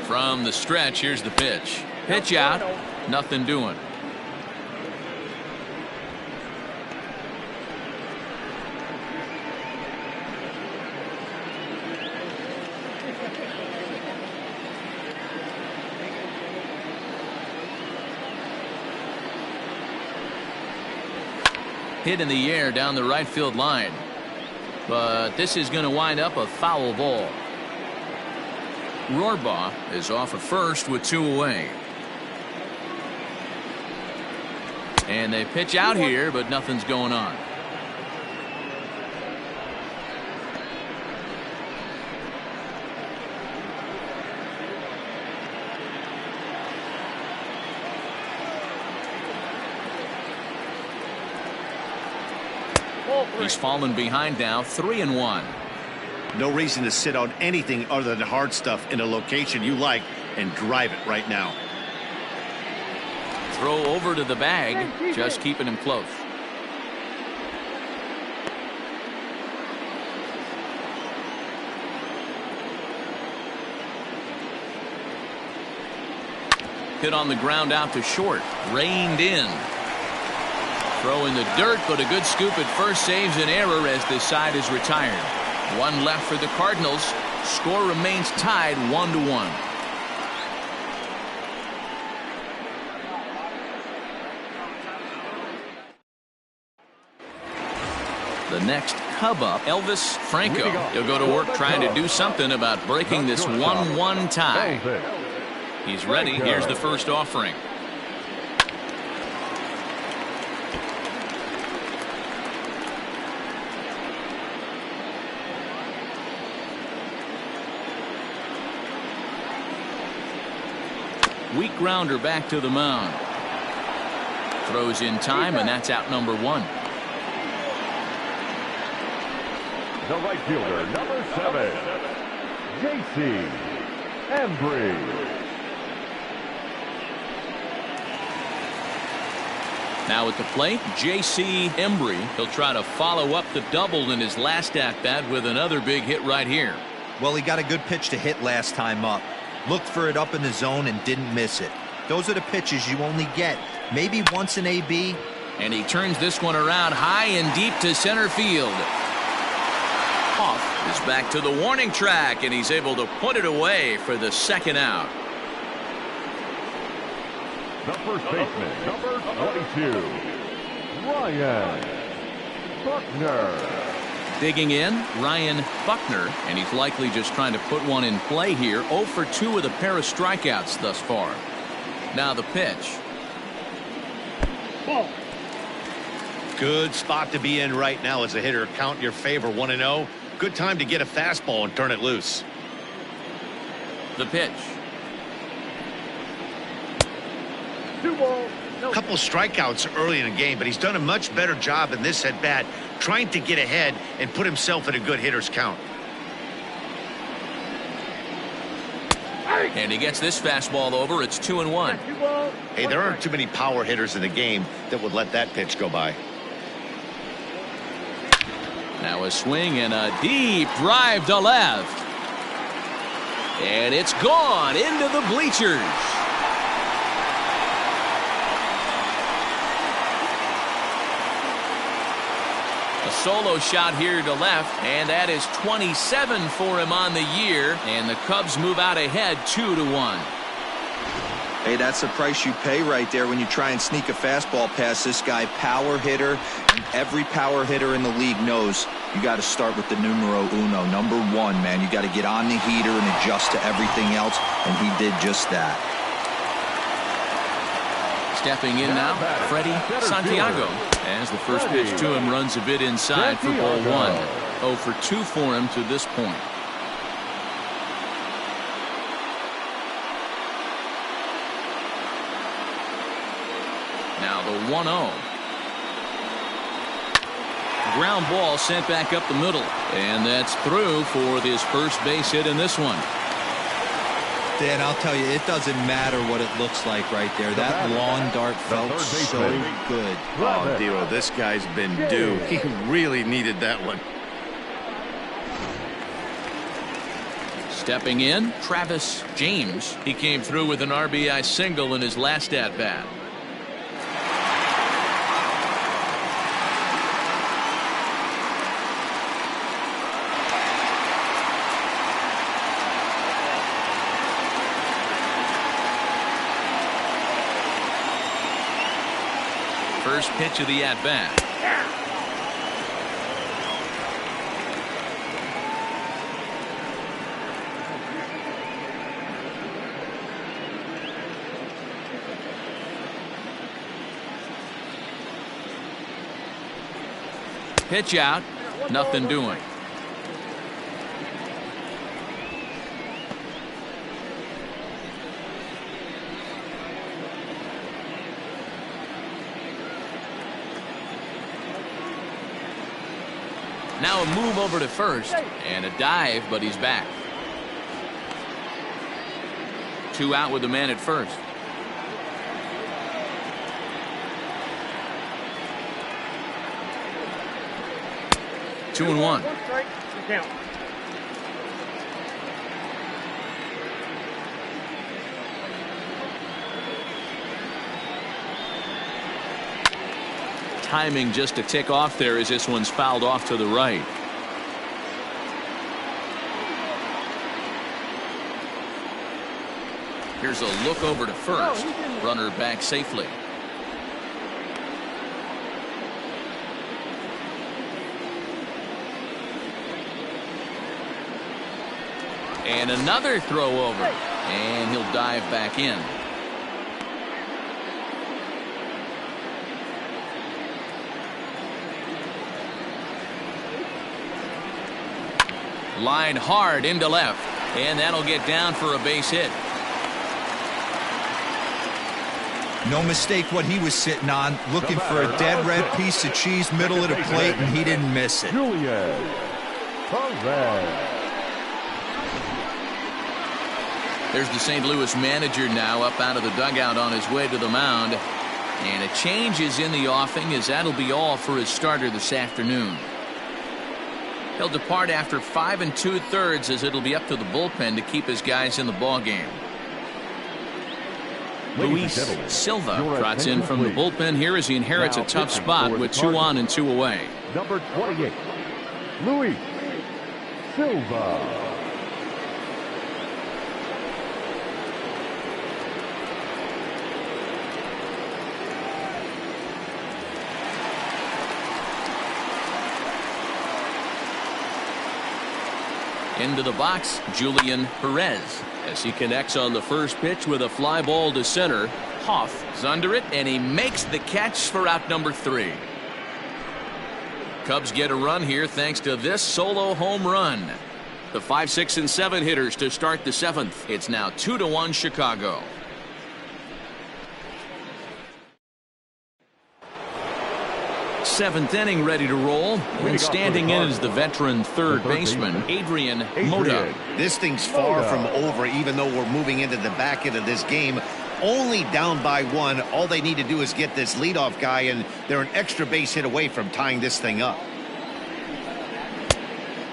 From the stretch, here's the pitch. Pitch out, nothing doing. Hit in the air down the right field line, but this is going to wind up a foul ball. Rohrbaugh is off at first with 2 away. And they pitch out here, but nothing's going on. He's fallen behind now, 3-1. No reason to sit on anything other than hard stuff in a location you like and drive it right now. Throw over to the bag, just keeping him close. Hit on the ground out to short, reined in. Throw in the dirt, but a good scoop at first saves an error as this side is retired. 1 left for the Cardinals. Score remains tied 1-1. The next Cub up, Elvis Franco. He'll go to work trying to do something about breaking this 1-1 tie. He's ready. Here's the first offering. Weak grounder back to the mound. Throws in time, and that's out number 1. The right fielder, number 7, J.C. Embry. Now at the plate, J.C. Embry. He'll try to follow up the double in his last at-bat with another big hit right here. Well, he got a good pitch to hit last time up. Looked for it up in the zone and didn't miss it. Those are the pitches you only get maybe once in AB. And he turns this one around high and deep to center field. Off is back to the warning track, and he's able to put it away for the second out. The first baseman, number 22, Ryan Buckner. Digging in, Ryan Buckner, and he's likely just trying to put one in play here. 0 for 2 with a pair of strikeouts thus far. Now the pitch. Ball. Good spot to be in right now as a hitter. Count in your favor, 1-0. Good time to get a fastball and turn it loose. The pitch. 2 balls. A couple strikeouts early in the game, but he's done a much better job in this at bat trying to get ahead and put himself in a good hitter's count. And he gets this fastball over. It's 2-1. Hey, there aren't too many power hitters in the game that would let that pitch go by. Now a swing and a deep drive to left. And it's gone into the bleachers. A solo shot here to left, and that is 27 for him on the year, and the Cubs move out ahead 2-1. Hey, that's the price you pay right there when you try and sneak a fastball past this guy. Power hitter, and every power hitter in the league knows you got to start with the numero uno, number 1, man. You got to get on the heater and adjust to everything else, and he did just that. Stepping in now, Freddie Santiago. As the first pitch to him runs a bit inside for ball 1. 0 for 2 for him to this point. Now the 1-0. Ground ball sent back up the middle. And that's through for this first base hit in this one. Dan, I'll tell you, it doesn't matter what it looks like right there. That lawn dart felt so good. Oh, Dero, this guy's been due. He really needed that one. Stepping in, Travis James. He came through with an RBI single in his last at-bat. First pitch of the at-bat. Pitch out, nothing doing. Now a move over to first and a dive, but he's back. 2 out with the man at first. Two and one. Timing just to tick off there as this one's fouled off to the right. Here's a look over to first. Runner back safely. And another throw over. And he'll dive back in. Line hard into left. And that'll get down for a base hit. No mistake what he was sitting on, looking for a dead red piece of cheese middle of the plate, and he didn't miss it. There's the St. Louis manager now up out of the dugout on his way to the mound. And a change is in the offing, as that'll be all for his starter this afternoon. He'll depart after 5 2/3 as it'll be up to the bullpen to keep his guys in the ballgame. Luis Silva trots in from the bullpen here as he inherits a tough spot with 2 on and 2 away. Number 28, Luis Silva. Into the box, Julian Perez, as he connects on the first pitch with a fly ball to center. Hoff is under it, and he makes the catch for out number 3. Cubs get a run here thanks to this solo home run. The 5, 6, and 7 hitters to start the 7th. It's now 2-1 Chicago. Seventh inning ready to roll, and standing in is the veteran third baseman Adrian Mota. This thing's far from over, even though we're moving into the back end of this game. Only down by 1. All they need to do is get this leadoff guy, and they're an extra base hit away from tying this thing up.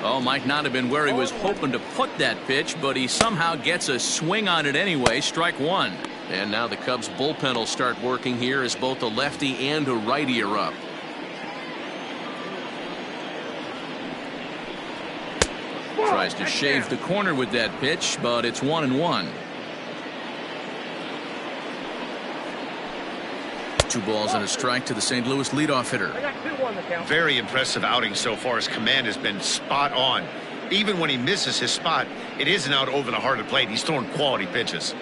Oh, might not have been where he was hoping to put that pitch, but he somehow gets a swing on it anyway. Strike 1. And now the Cubs bullpen will start working here as both a lefty and a righty are up. Tries to shave the corner with that pitch, but it's 1-1. 2 balls and a strike to the St. Louis leadoff hitter. Very impressive outing so far. His command has been spot on. Even when he misses his spot, it isn't out over the heart of the plate. He's throwing quality pitches.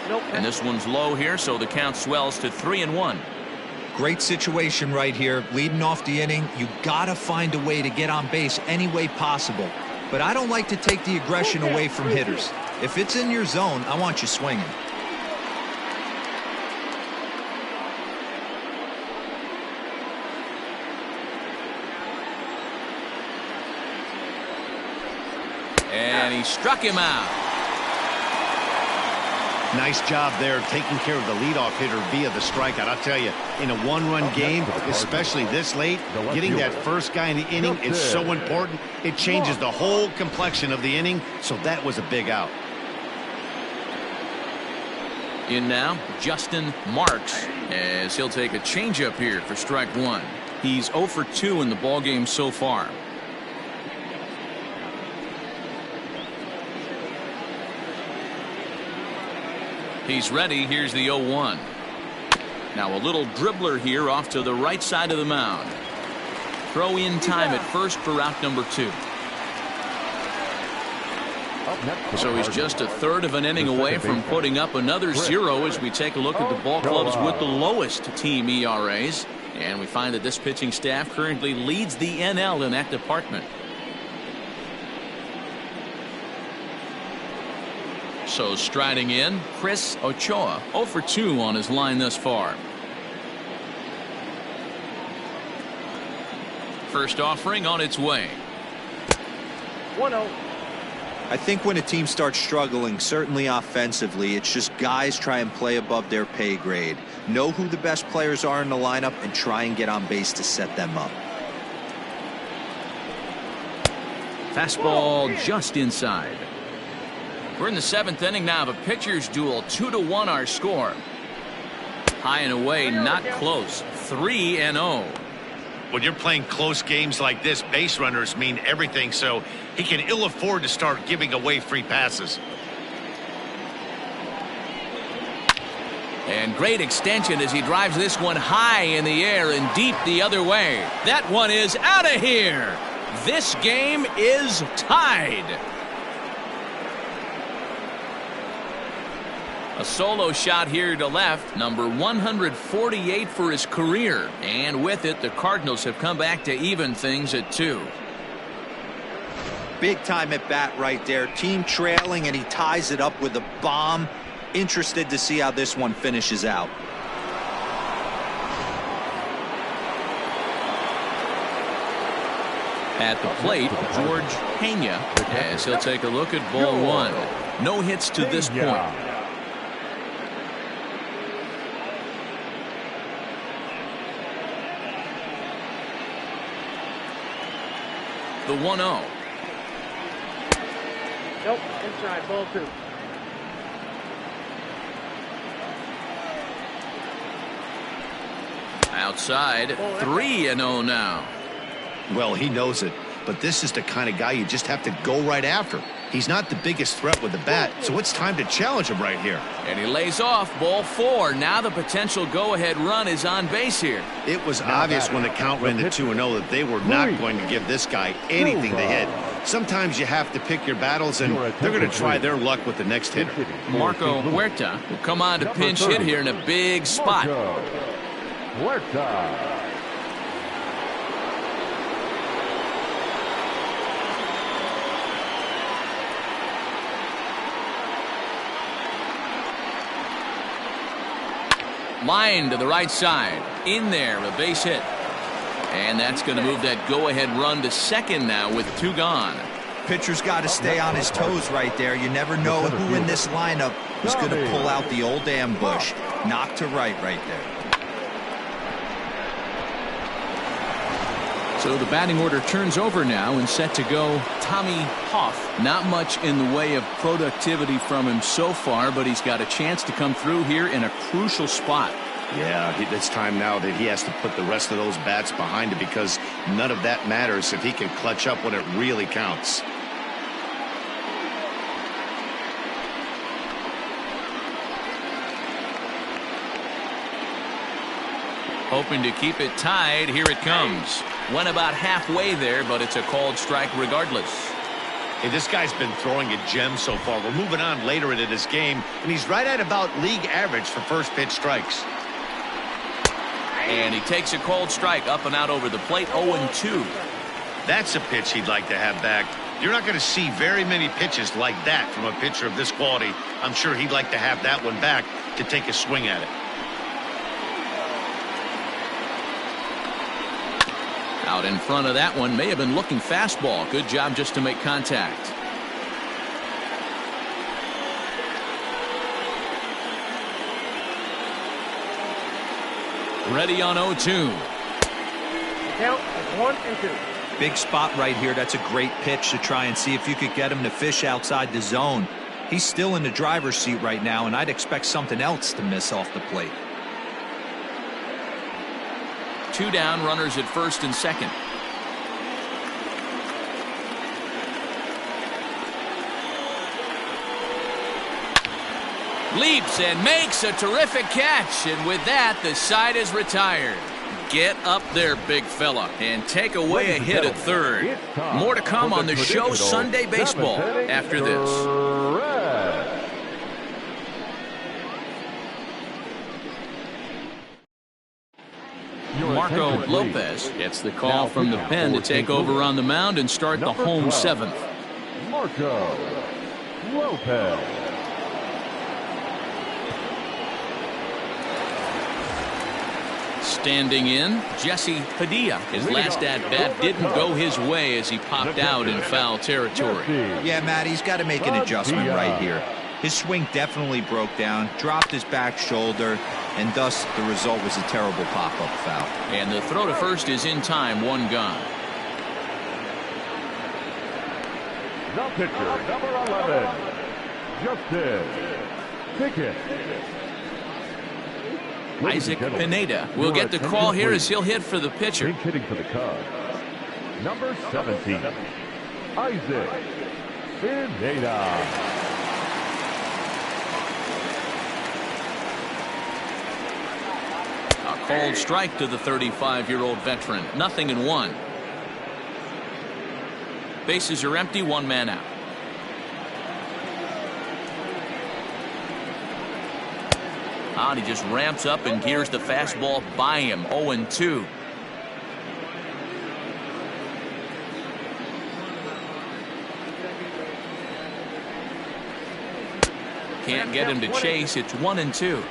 And this one's low here, so the count swells to 3-1. Great situation right here. Leading off the inning, you gotta find a way to get on base any way possible. But I don't like to take the aggression away from hitters. If it's in your zone, I want you swinging. And he struck him out. Nice job there taking care of the leadoff hitter via the strikeout. I'll tell you, in a one-run game, especially this late, getting that first guy in the inning is so important. It changes the whole complexion of the inning, so that was a big out. In now, Justin Marks, as he'll take a changeup here for strike one. He's 0 for 2 in the ballgame so far. He's ready. Here's the 0-1. Now a little dribbler here off to the right side of the mound. Throw in time at first for out number 2. So he's just a third of an inning away from putting up another 0 as we take a look at the ball clubs with the lowest team ERAs. And we find that this pitching staff currently leads the NL in that department. So striding in, Chris Ochoa, 0 for 2 on his line thus far. First offering on its way. 1-0. I think when a team starts struggling, certainly offensively, it's just guys try and play above their pay grade. Know who the best players are in the lineup and try and get on base to set them up. Fastball just inside. We're in the 7th inning now of a pitcher's duel. 2-1 our score. High and away, not close. 3-0. When you're playing close games like this, base runners mean everything, so he can ill afford to start giving away free passes. And great extension as he drives this one high in the air and deep the other way. That one is out of here. This game is tied. A solo shot here to left, number 148 for his career. And with it, the Cardinals have come back to even things at 2. Big time at bat right there. Team trailing, and he ties it up with a bomb. Interested to see how this one finishes out. At the plate, George Pena, as he'll take a look at ball 1. No hits to this point. The 1-0. Nope, inside, ball 2. Outside, 3-0 now. Well, he knows it, but this is the kind of guy you just have to go right after. He's not the biggest threat with the bat, so it's time to challenge him right here. And he lays off ball 4. Now the potential go-ahead run is on base here. It was obvious when the count ran to 2-0 that they were not going to give this guy anything to hit. Sometimes you have to pick your battles, and they're going to try their luck with the next hitter. Marco Huerta will come on to pinch hit here in a big spot. Huerta. Line to the right side. In there, a base hit. And that's going to move that go-ahead run to second now with 2 gone. Pitcher's got to stay on his toes right there. You never know who in this lineup is going to pull out the old ambush. Knock to right there. So the batting order turns over now and set to go Tommy Hoff. Not much in the way of productivity from him so far, but he's got a chance to come through here in a crucial spot. Yeah, it's time now that he has to put the rest of those bats behind it, because none of that matters if he can clutch up when it really counts. Hoping to keep it tied. Here it comes. Went about halfway there, but it's a called strike regardless. Hey, this guy's been throwing a gem so far. We're moving on later into this game, and he's right at about league average for first pitch strikes. And he takes a cold strike up and out over the plate, 0-2. That's a pitch he'd like to have back. You're not going to see very many pitches like that from a pitcher of this quality. I'm sure he'd like to have that one back to take a swing at it. Out in front of that one, may have been looking fastball. Good job just to make contact. Ready on 0-2. Count is 1-2. Big spot right here. That's a great pitch to try and see if you could get him to fish outside the zone. He's still in the driver's seat right now, and I'd expect something else to miss off the plate. 2 down, runners at first and second. Leaps and makes a terrific catch, and with that, the side is retired. Get up there, big fella, and take away a hit at third. More to come on the show Sunday Baseball after this. Marco Lopez gets the call from the pen to take over on the mound and start the home 7th. Marco Lopez. Standing in, Jesse Padilla. His last at-bat didn't go his way as he popped out in foul territory. Yeah, Matt, he's got to make an adjustment right here. His swing definitely broke down, dropped his back shoulder, and thus the result was a terrible pop-up foul. And the throw to first is in time, 1 gone. The pitcher, number 11, Justin Pickett. Isaac Pineda will get the call here as he'll hit for the pitcher. Hitting for the Cubs, number 17, Isaac Pineda. A cold strike to the 35-year-old veteran. 0-1. Bases are empty, 1 man out. And he just ramps up and gears the fastball by him. 0-2. Can't get him to chase. It's 1-2.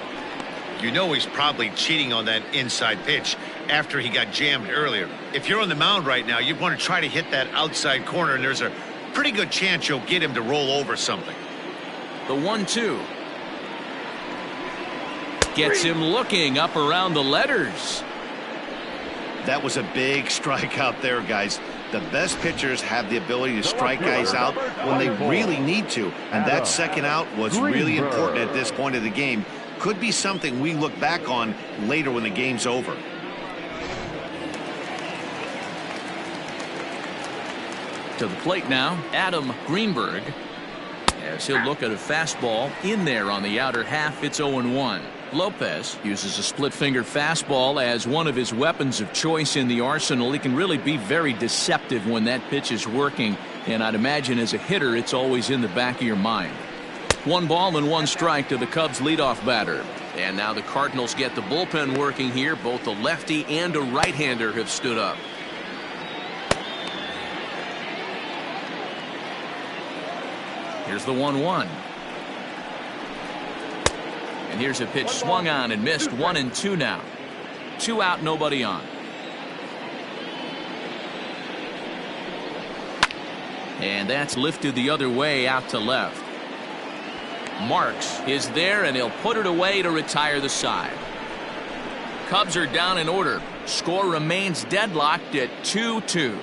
You know he's probably cheating on that inside pitch after he got jammed earlier. If you're on the mound right now, you want to try to hit that outside corner, and there's a pretty good chance you'll get him to roll over something. The 1-2. Gets him looking up around the letters. That was a big strike out there, guys. The best pitchers have the ability to strike guys out when they really need to, and that second out was really important at this point of the game. Could be something we look back on later when the game's over. To the plate now, Adam Greenberg. As he'll look at a fastball in there on the outer half, it's 0-1. Lopez uses a split-finger fastball as one of his weapons of choice in the arsenal. He can really be very deceptive when that pitch is working, and I'd imagine as a hitter it's always in the back of your mind. 1 ball and 1 strike to the Cubs leadoff batter. And now the Cardinals get the bullpen working here. Both a lefty and a right-hander have stood up. Here's the 1-1. And here's a pitch swung on and missed. 1-2 now. 2 out, nobody on. And that's lifted the other way out to left. Marks is there, and he'll put it away to retire the side. Cubs are down in order. Score remains deadlocked at 2-2.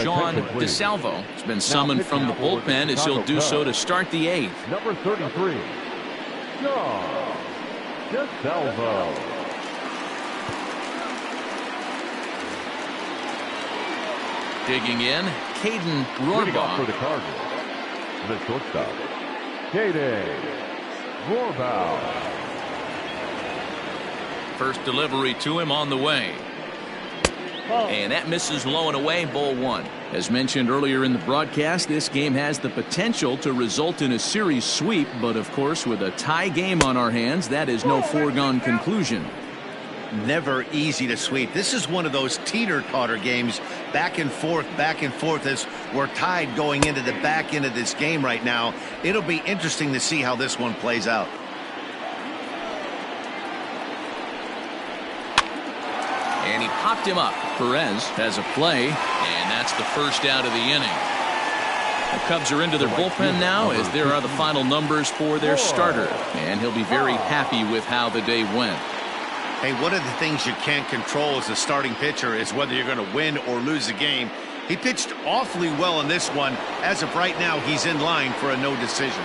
Sean DeSalvo has been summoned from the bullpen as he'll do so to start the 8th. Number 33, Sean DeSalvo. Digging in, Caden Rohrbaugh. For the Cardinals, the shortstop, Caden Rohrbaugh. First delivery to him on the way. And that misses low and away, ball one. As mentioned earlier in the broadcast, this game has the potential to result in a series sweep, but of course with a tie game on our hands, that is no foregone conclusion. Never easy to sweep. This is one of those teeter-totter games, back and forth as we're tied going into the back end of this game right now. It'll be interesting to see how this one plays out. And he popped him up. Perez has a play, and that's the first out of the inning. The Cubs are into their bullpen now as there are the final numbers for their starter, and he'll be very happy with how the day went. Hey, one of the things you can't control as a starting pitcher is whether you're going to win or lose the game. He pitched awfully well in this one. As of right now, he's in line for a no decision.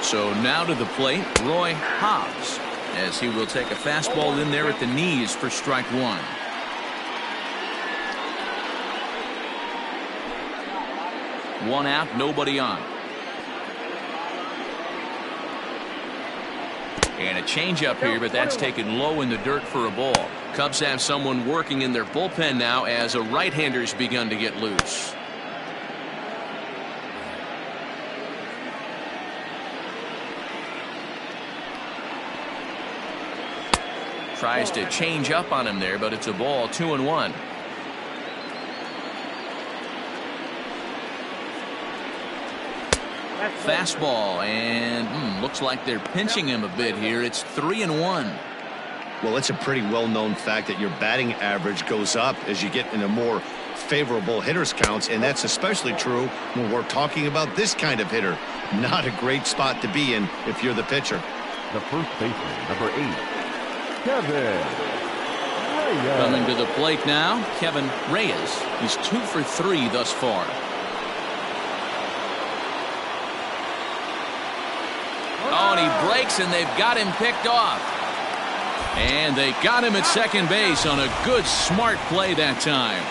So now to the plate, Roy Hobbs, as he will take a fastball in there at the knees for strike one. One out, nobody on. And a changeup here, but that's taken low in the dirt for a ball. Cubs have someone working in their bullpen now as a right-hander's begun to get loose. Tries to change up on him there, but it's a ball, 2-1. Fastball, and looks like they're pinching him a bit here. It's 3-1. Well, it's a pretty well-known fact that your batting average goes up as you get into more favorable hitters counts, and that's especially true when we're talking about this kind of hitter. Not a great spot to be in if you're the pitcher. The first baseman, number 8, Kevin Reyes. Coming to the plate now, Kevin Reyes. He's 2 for 3 thus far. Oh, and he breaks, and they've got him picked off. And they got him at second base on a good, smart play that time.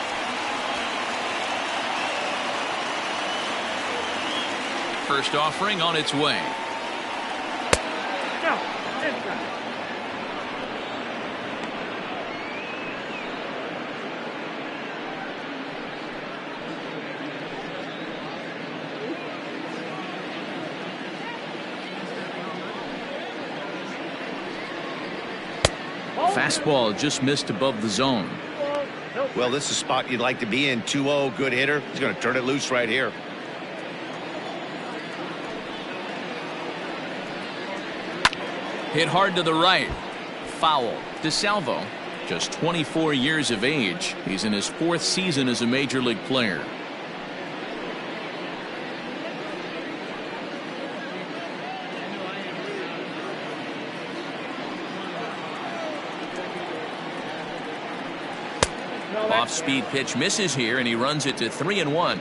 First offering on its way. Fastball just missed above the zone. Well, this is a spot you'd like to be in. 2-0, good hitter. He's going to turn it loose right here. Hit hard to the right. Foul. DeSalvo, just 24 years of age. He's in his 4th season as a major league player. Off-speed pitch misses here, and he runs it to 3-1.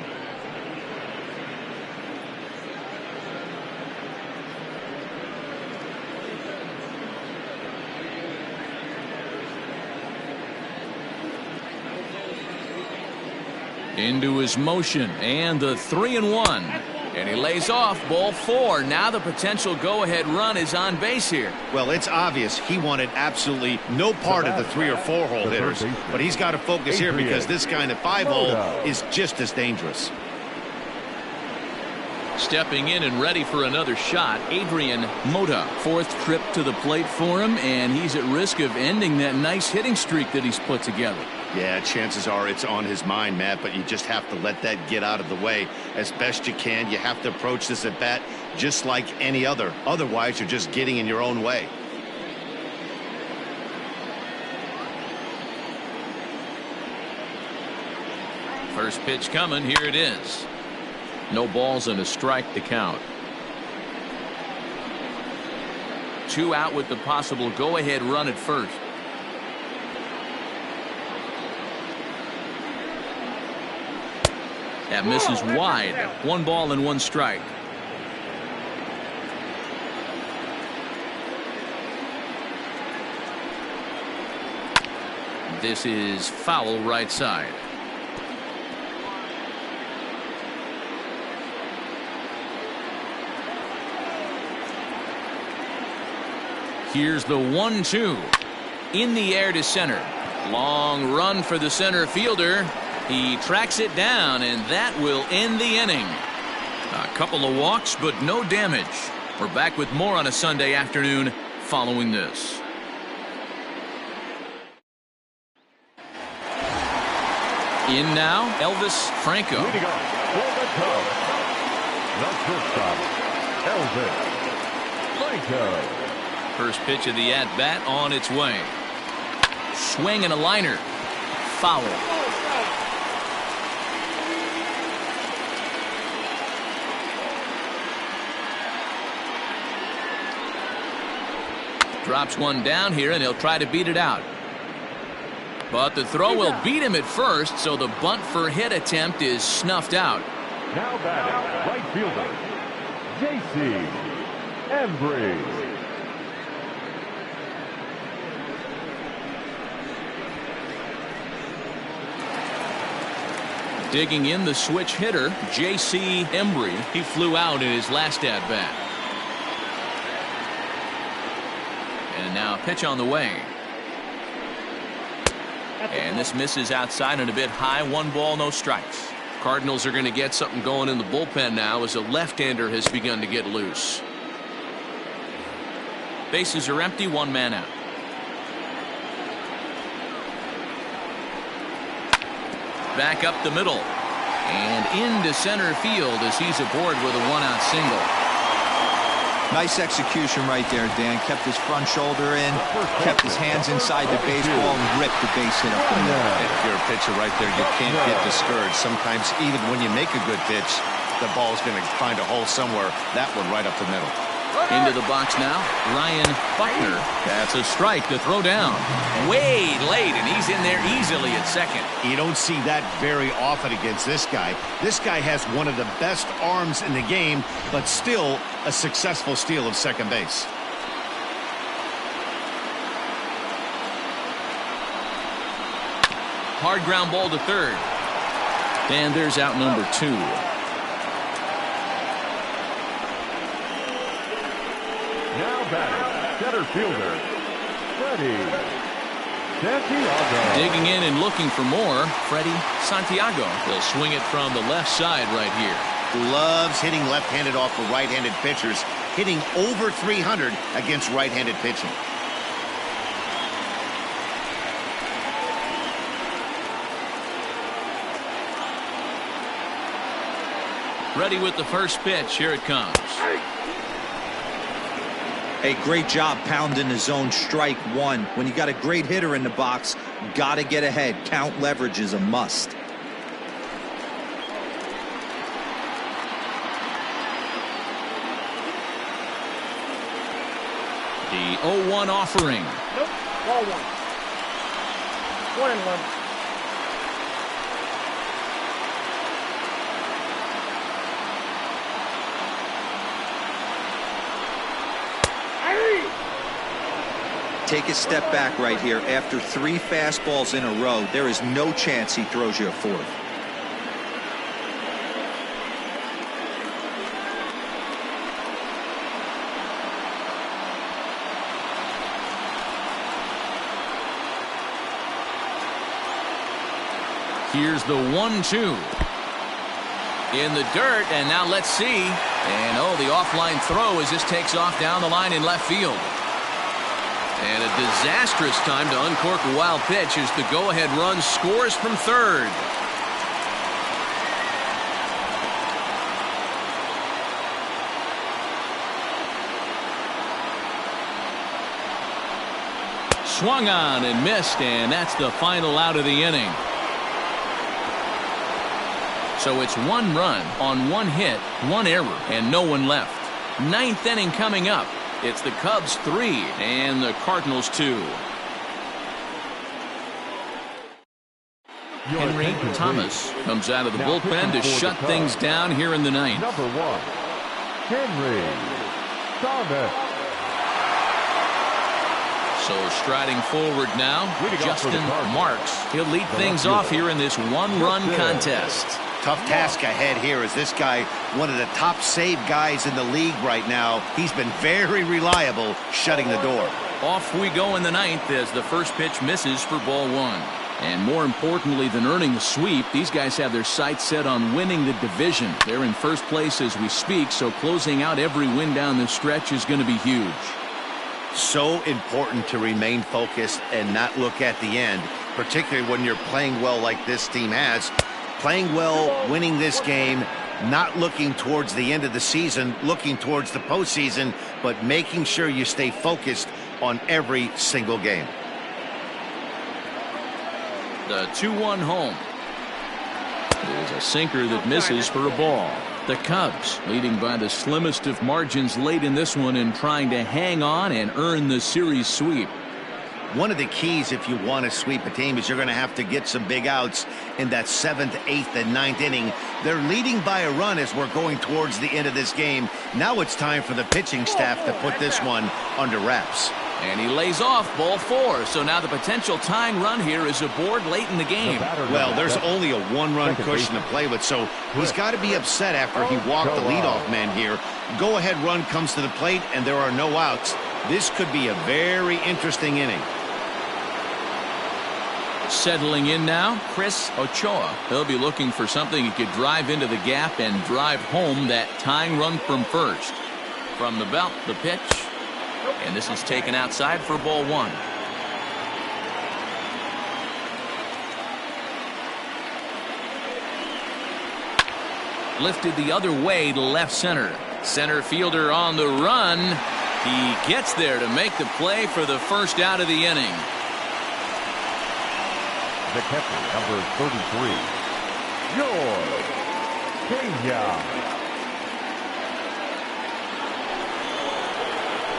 Into his motion, and the 3-1. And he lays off, ball 4. Now the potential go-ahead run is on base here. Well, it's obvious he wanted absolutely no part of the 3 or 4 hole hitters, but he's got to focus here because this kind of 5 hole is just as dangerous. Stepping in and ready for another shot, Adrian Mota. 4th trip to the plate for him, and he's at risk of ending that nice hitting streak that he's put together. Yeah, chances are it's on his mind, Matt, but you just have to let that get out of the way as best you can. You have to approach this at bat just like any other. Otherwise, you're just getting in your own way. First pitch coming. Here it is. No balls and a strike to count. 2 out with the possible go-ahead run at first. That misses wide. 1 ball and 1 strike. This is foul right side. Here's the 1-2. In the air to center. Long run for the center fielder. He tracks it down, and that will end the inning. A couple of walks, but no damage. We're back with more on a Sunday afternoon following this. In now, Elvis Franco. Leading off for the Cubs, the shortstop, Elvis Franco. First pitch of the at-bat on its way. Swing and a liner. Foul. Drops one down here, and he'll try to beat it out. But the throw will beat him at first, so the bunt for hit attempt is snuffed out. Now batting, right fielder, J.C. Embry. Digging in the switch hitter, J.C. Embry. He flew out in his last at-bat. And now a pitch on the way. And this misses outside and a bit high. 1 ball, no strikes. Cardinals are going to get something going in the bullpen now as a left-hander has begun to get loose. Bases are empty, 1 man out. Back up the middle. And into center field as he's aboard with a 1-out single. Nice execution right there, Dan. Kept his front shoulder in, kept his hands inside the baseball, and ripped the base hit up the middle. If you're a pitcher right there, you can't get discouraged. Sometimes even when you make a good pitch, the ball's going to find a hole somewhere. That one right up the middle. Into the box now, Ryan Buckner. That's a strike to throw down. Way late, and he's in there easily at second. You don't see that very often against this guy. This guy has one of the best arms in the game, but still a successful steal of second base. Hard ground ball to third. And there's out number 2. Now batting, center fielder, Freddie Santiago. Digging in and looking for more, Freddie Santiago. They'll swing it from the left side right here. Loves hitting left-handed off of right-handed pitchers, hitting over 300 against right-handed pitching. Ready with the first pitch. Here it comes. Hey, great job pounding the zone. Strike 1. When you got a great hitter in the box, got to get ahead. Count leverage is a must. The 0-1 offering. Nope. Ball 1. 1-1. Take a step back right here. After 3 fastballs in a row, there is no chance he throws you a 4th. Here's the 1-2. In the dirt, and now let's see. And oh, the offline throw as this takes off down the line in left field. And a disastrous time to uncork a wild pitch as the go-ahead run scores from third. Swung on and missed, and that's the final out of the inning. So it's 1 run on 1 hit, 1 error, and no one left. 9th inning coming up. It's the Cubs 3 and the Cardinals 2. Henry Thomas comes out of the bullpen to shut things down here in the 9th. Number 1, Henry Thomas. So striding forward now, Justin Marks. He'll lead things off here in this 1-run contest. Tough task ahead here as this guy, one of the top save guys in the league right now. He's been very reliable shutting the door. Off we go in the ninth as the first pitch misses for ball one. And more importantly than earning the sweep, these guys have their sights set on winning the division. They're in first place as we speak, so closing out every win down the stretch is going to be huge. So important to remain focused and not look at the end, particularly when you're playing well like this team has. Playing well, winning this game, not looking towards the end of the season, looking towards the postseason, but making sure you stay focused on every single game. The 2-1 home. There's a sinker that misses for a ball. The Cubs leading by the slimmest of margins late in this one and trying to hang on and earn the series sweep. One of the keys if you want to sweep a team is you're going to have to get some big outs in that 7th, 8th, and 9th inning. They're leading by a run as we're going towards the end of this game. Now it's time for the pitching staff to put this one under wraps. And he lays off ball 4. So now the potential tying run here is aboard late in the game. Well, there's only a 1-run cushion to play with, so he's got to be upset after he walked the leadoff man here. Go-ahead run comes to the plate, and there are no outs. This could be a very interesting inning. Settling in now, Chris Ochoa. He'll be looking for something he could drive into the gap and drive home that tying run from first. From the belt, the pitch. And this is taken outside for ball 1. Lifted the other way to left center. Center fielder on the run. He gets there to make the play for the first out of the inning. The catcher, number 33, George Pena.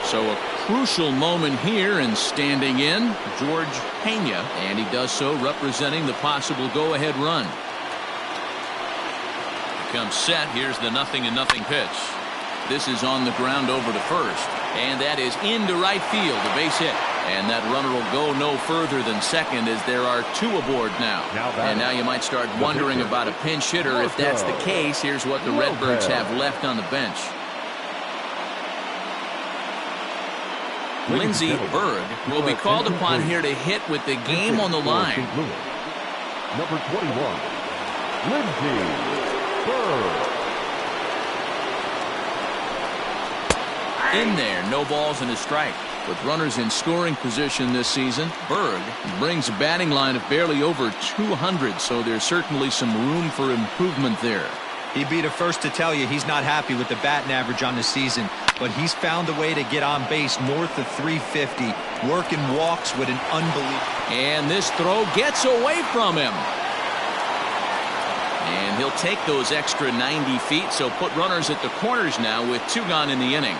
So a crucial moment here, and standing in, George Pena, and he does so representing the possible go-ahead run. Comes set. Here's the 0-0 pitch. This is on the ground over to first, and that is into right field, a base hit. And that runner will go no further than second as there are 2 aboard now. And now you might start wondering about a pinch hitter. If that's the case, here's what the Redbirds have left on the bench. Lindsey Berg will be called upon here to hit with the game on the line. Number 21, Lindsey Berg. In there, no balls and a strike. With runners in scoring position this season, Berg brings a batting line of barely over 200, so there's certainly some room for improvement there. He'd be the first to tell you he's not happy with the batting average on the season, but he's found a way to get on base north of 350, working walks with an unbelievable. And this throw gets away from him. And he'll take those extra 90 feet, so put runners at the corners now with 2 gone in the inning.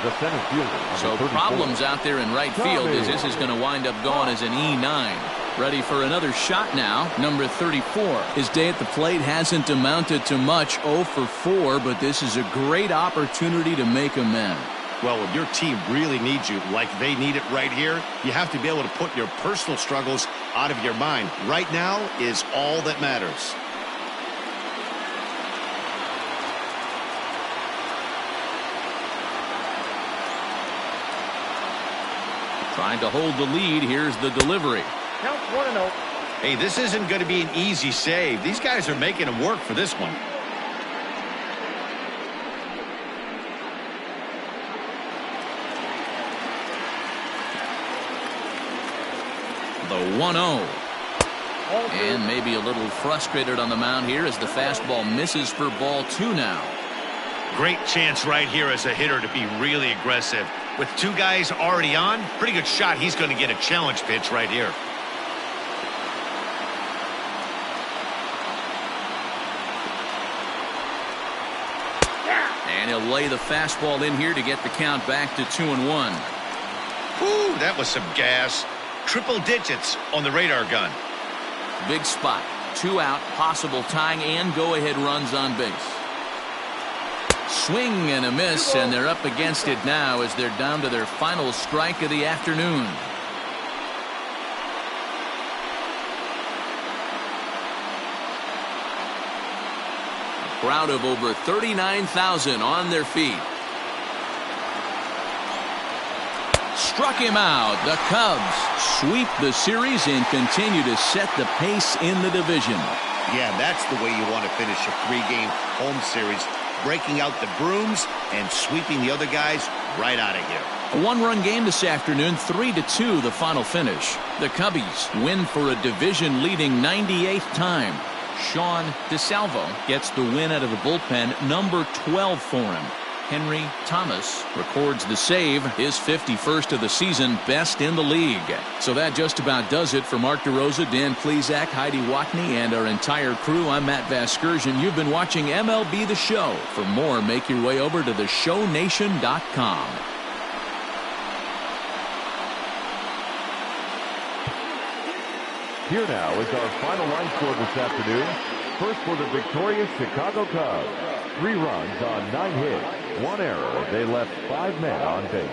The center fielder, so problems out there in right field as this is going to wind up going as an E9. Ready for another shot now. Number 34. His day at the plate hasn't amounted to much, 0 for 4, but this is a great opportunity to make amends. Well, when your team really needs you like they need it right here, you have to be able to put your personal struggles out of your mind. Right now is all that matters. Trying to hold the lead. Here's the delivery. Count 1-0. Hey, this isn't going to be an easy save. These guys are making him work for this one. The 1-0. And maybe a little frustrated on the mound here as the fastball misses for ball 2 now. Great chance right here as a hitter to be really aggressive. With 2 guys already on, pretty good shot. He's going to get a challenge pitch right here. And he'll lay the fastball in here to get the count back to 2-1. Ooh, that was some gas. Triple digits on the radar gun. Big spot. 2 out, possible tying and go-ahead runs on base. Swing and a miss, and they're up against it now as they're down to their final strike of the afternoon. A crowd of over 39,000 on their feet. Struck him out. The Cubs sweep the series and continue to set the pace in the division. Yeah, that's the way you want to finish a 3-game home series. Breaking out the brooms and sweeping the other guys right out of here. A 1-run game this afternoon, 3-2 the final finish. The Cubbies win for a division-leading 98th time. Sean DeSalvo gets the win out of the bullpen, number 12 for him. Henry Thomas records the save, his 51st of the season, best in the league. So that just about does it for Mark DeRosa, Dan Plesac, Heidi Watney, and our entire crew. I'm Matt Vasgersian. You've been watching MLB The Show. For more, make your way over to theshownation.com. Here now is our final line score this afternoon. First for the victorious Chicago Cubs. 3 runs on 9 hits, 1 error. They left 5 men on base.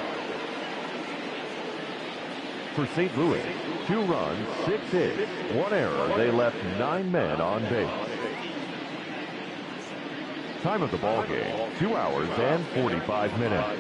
For St. Louis, 2 runs, 6 hits, 1 error. They left 9 men on base. Time of the ball game, 2 hours and 45 minutes.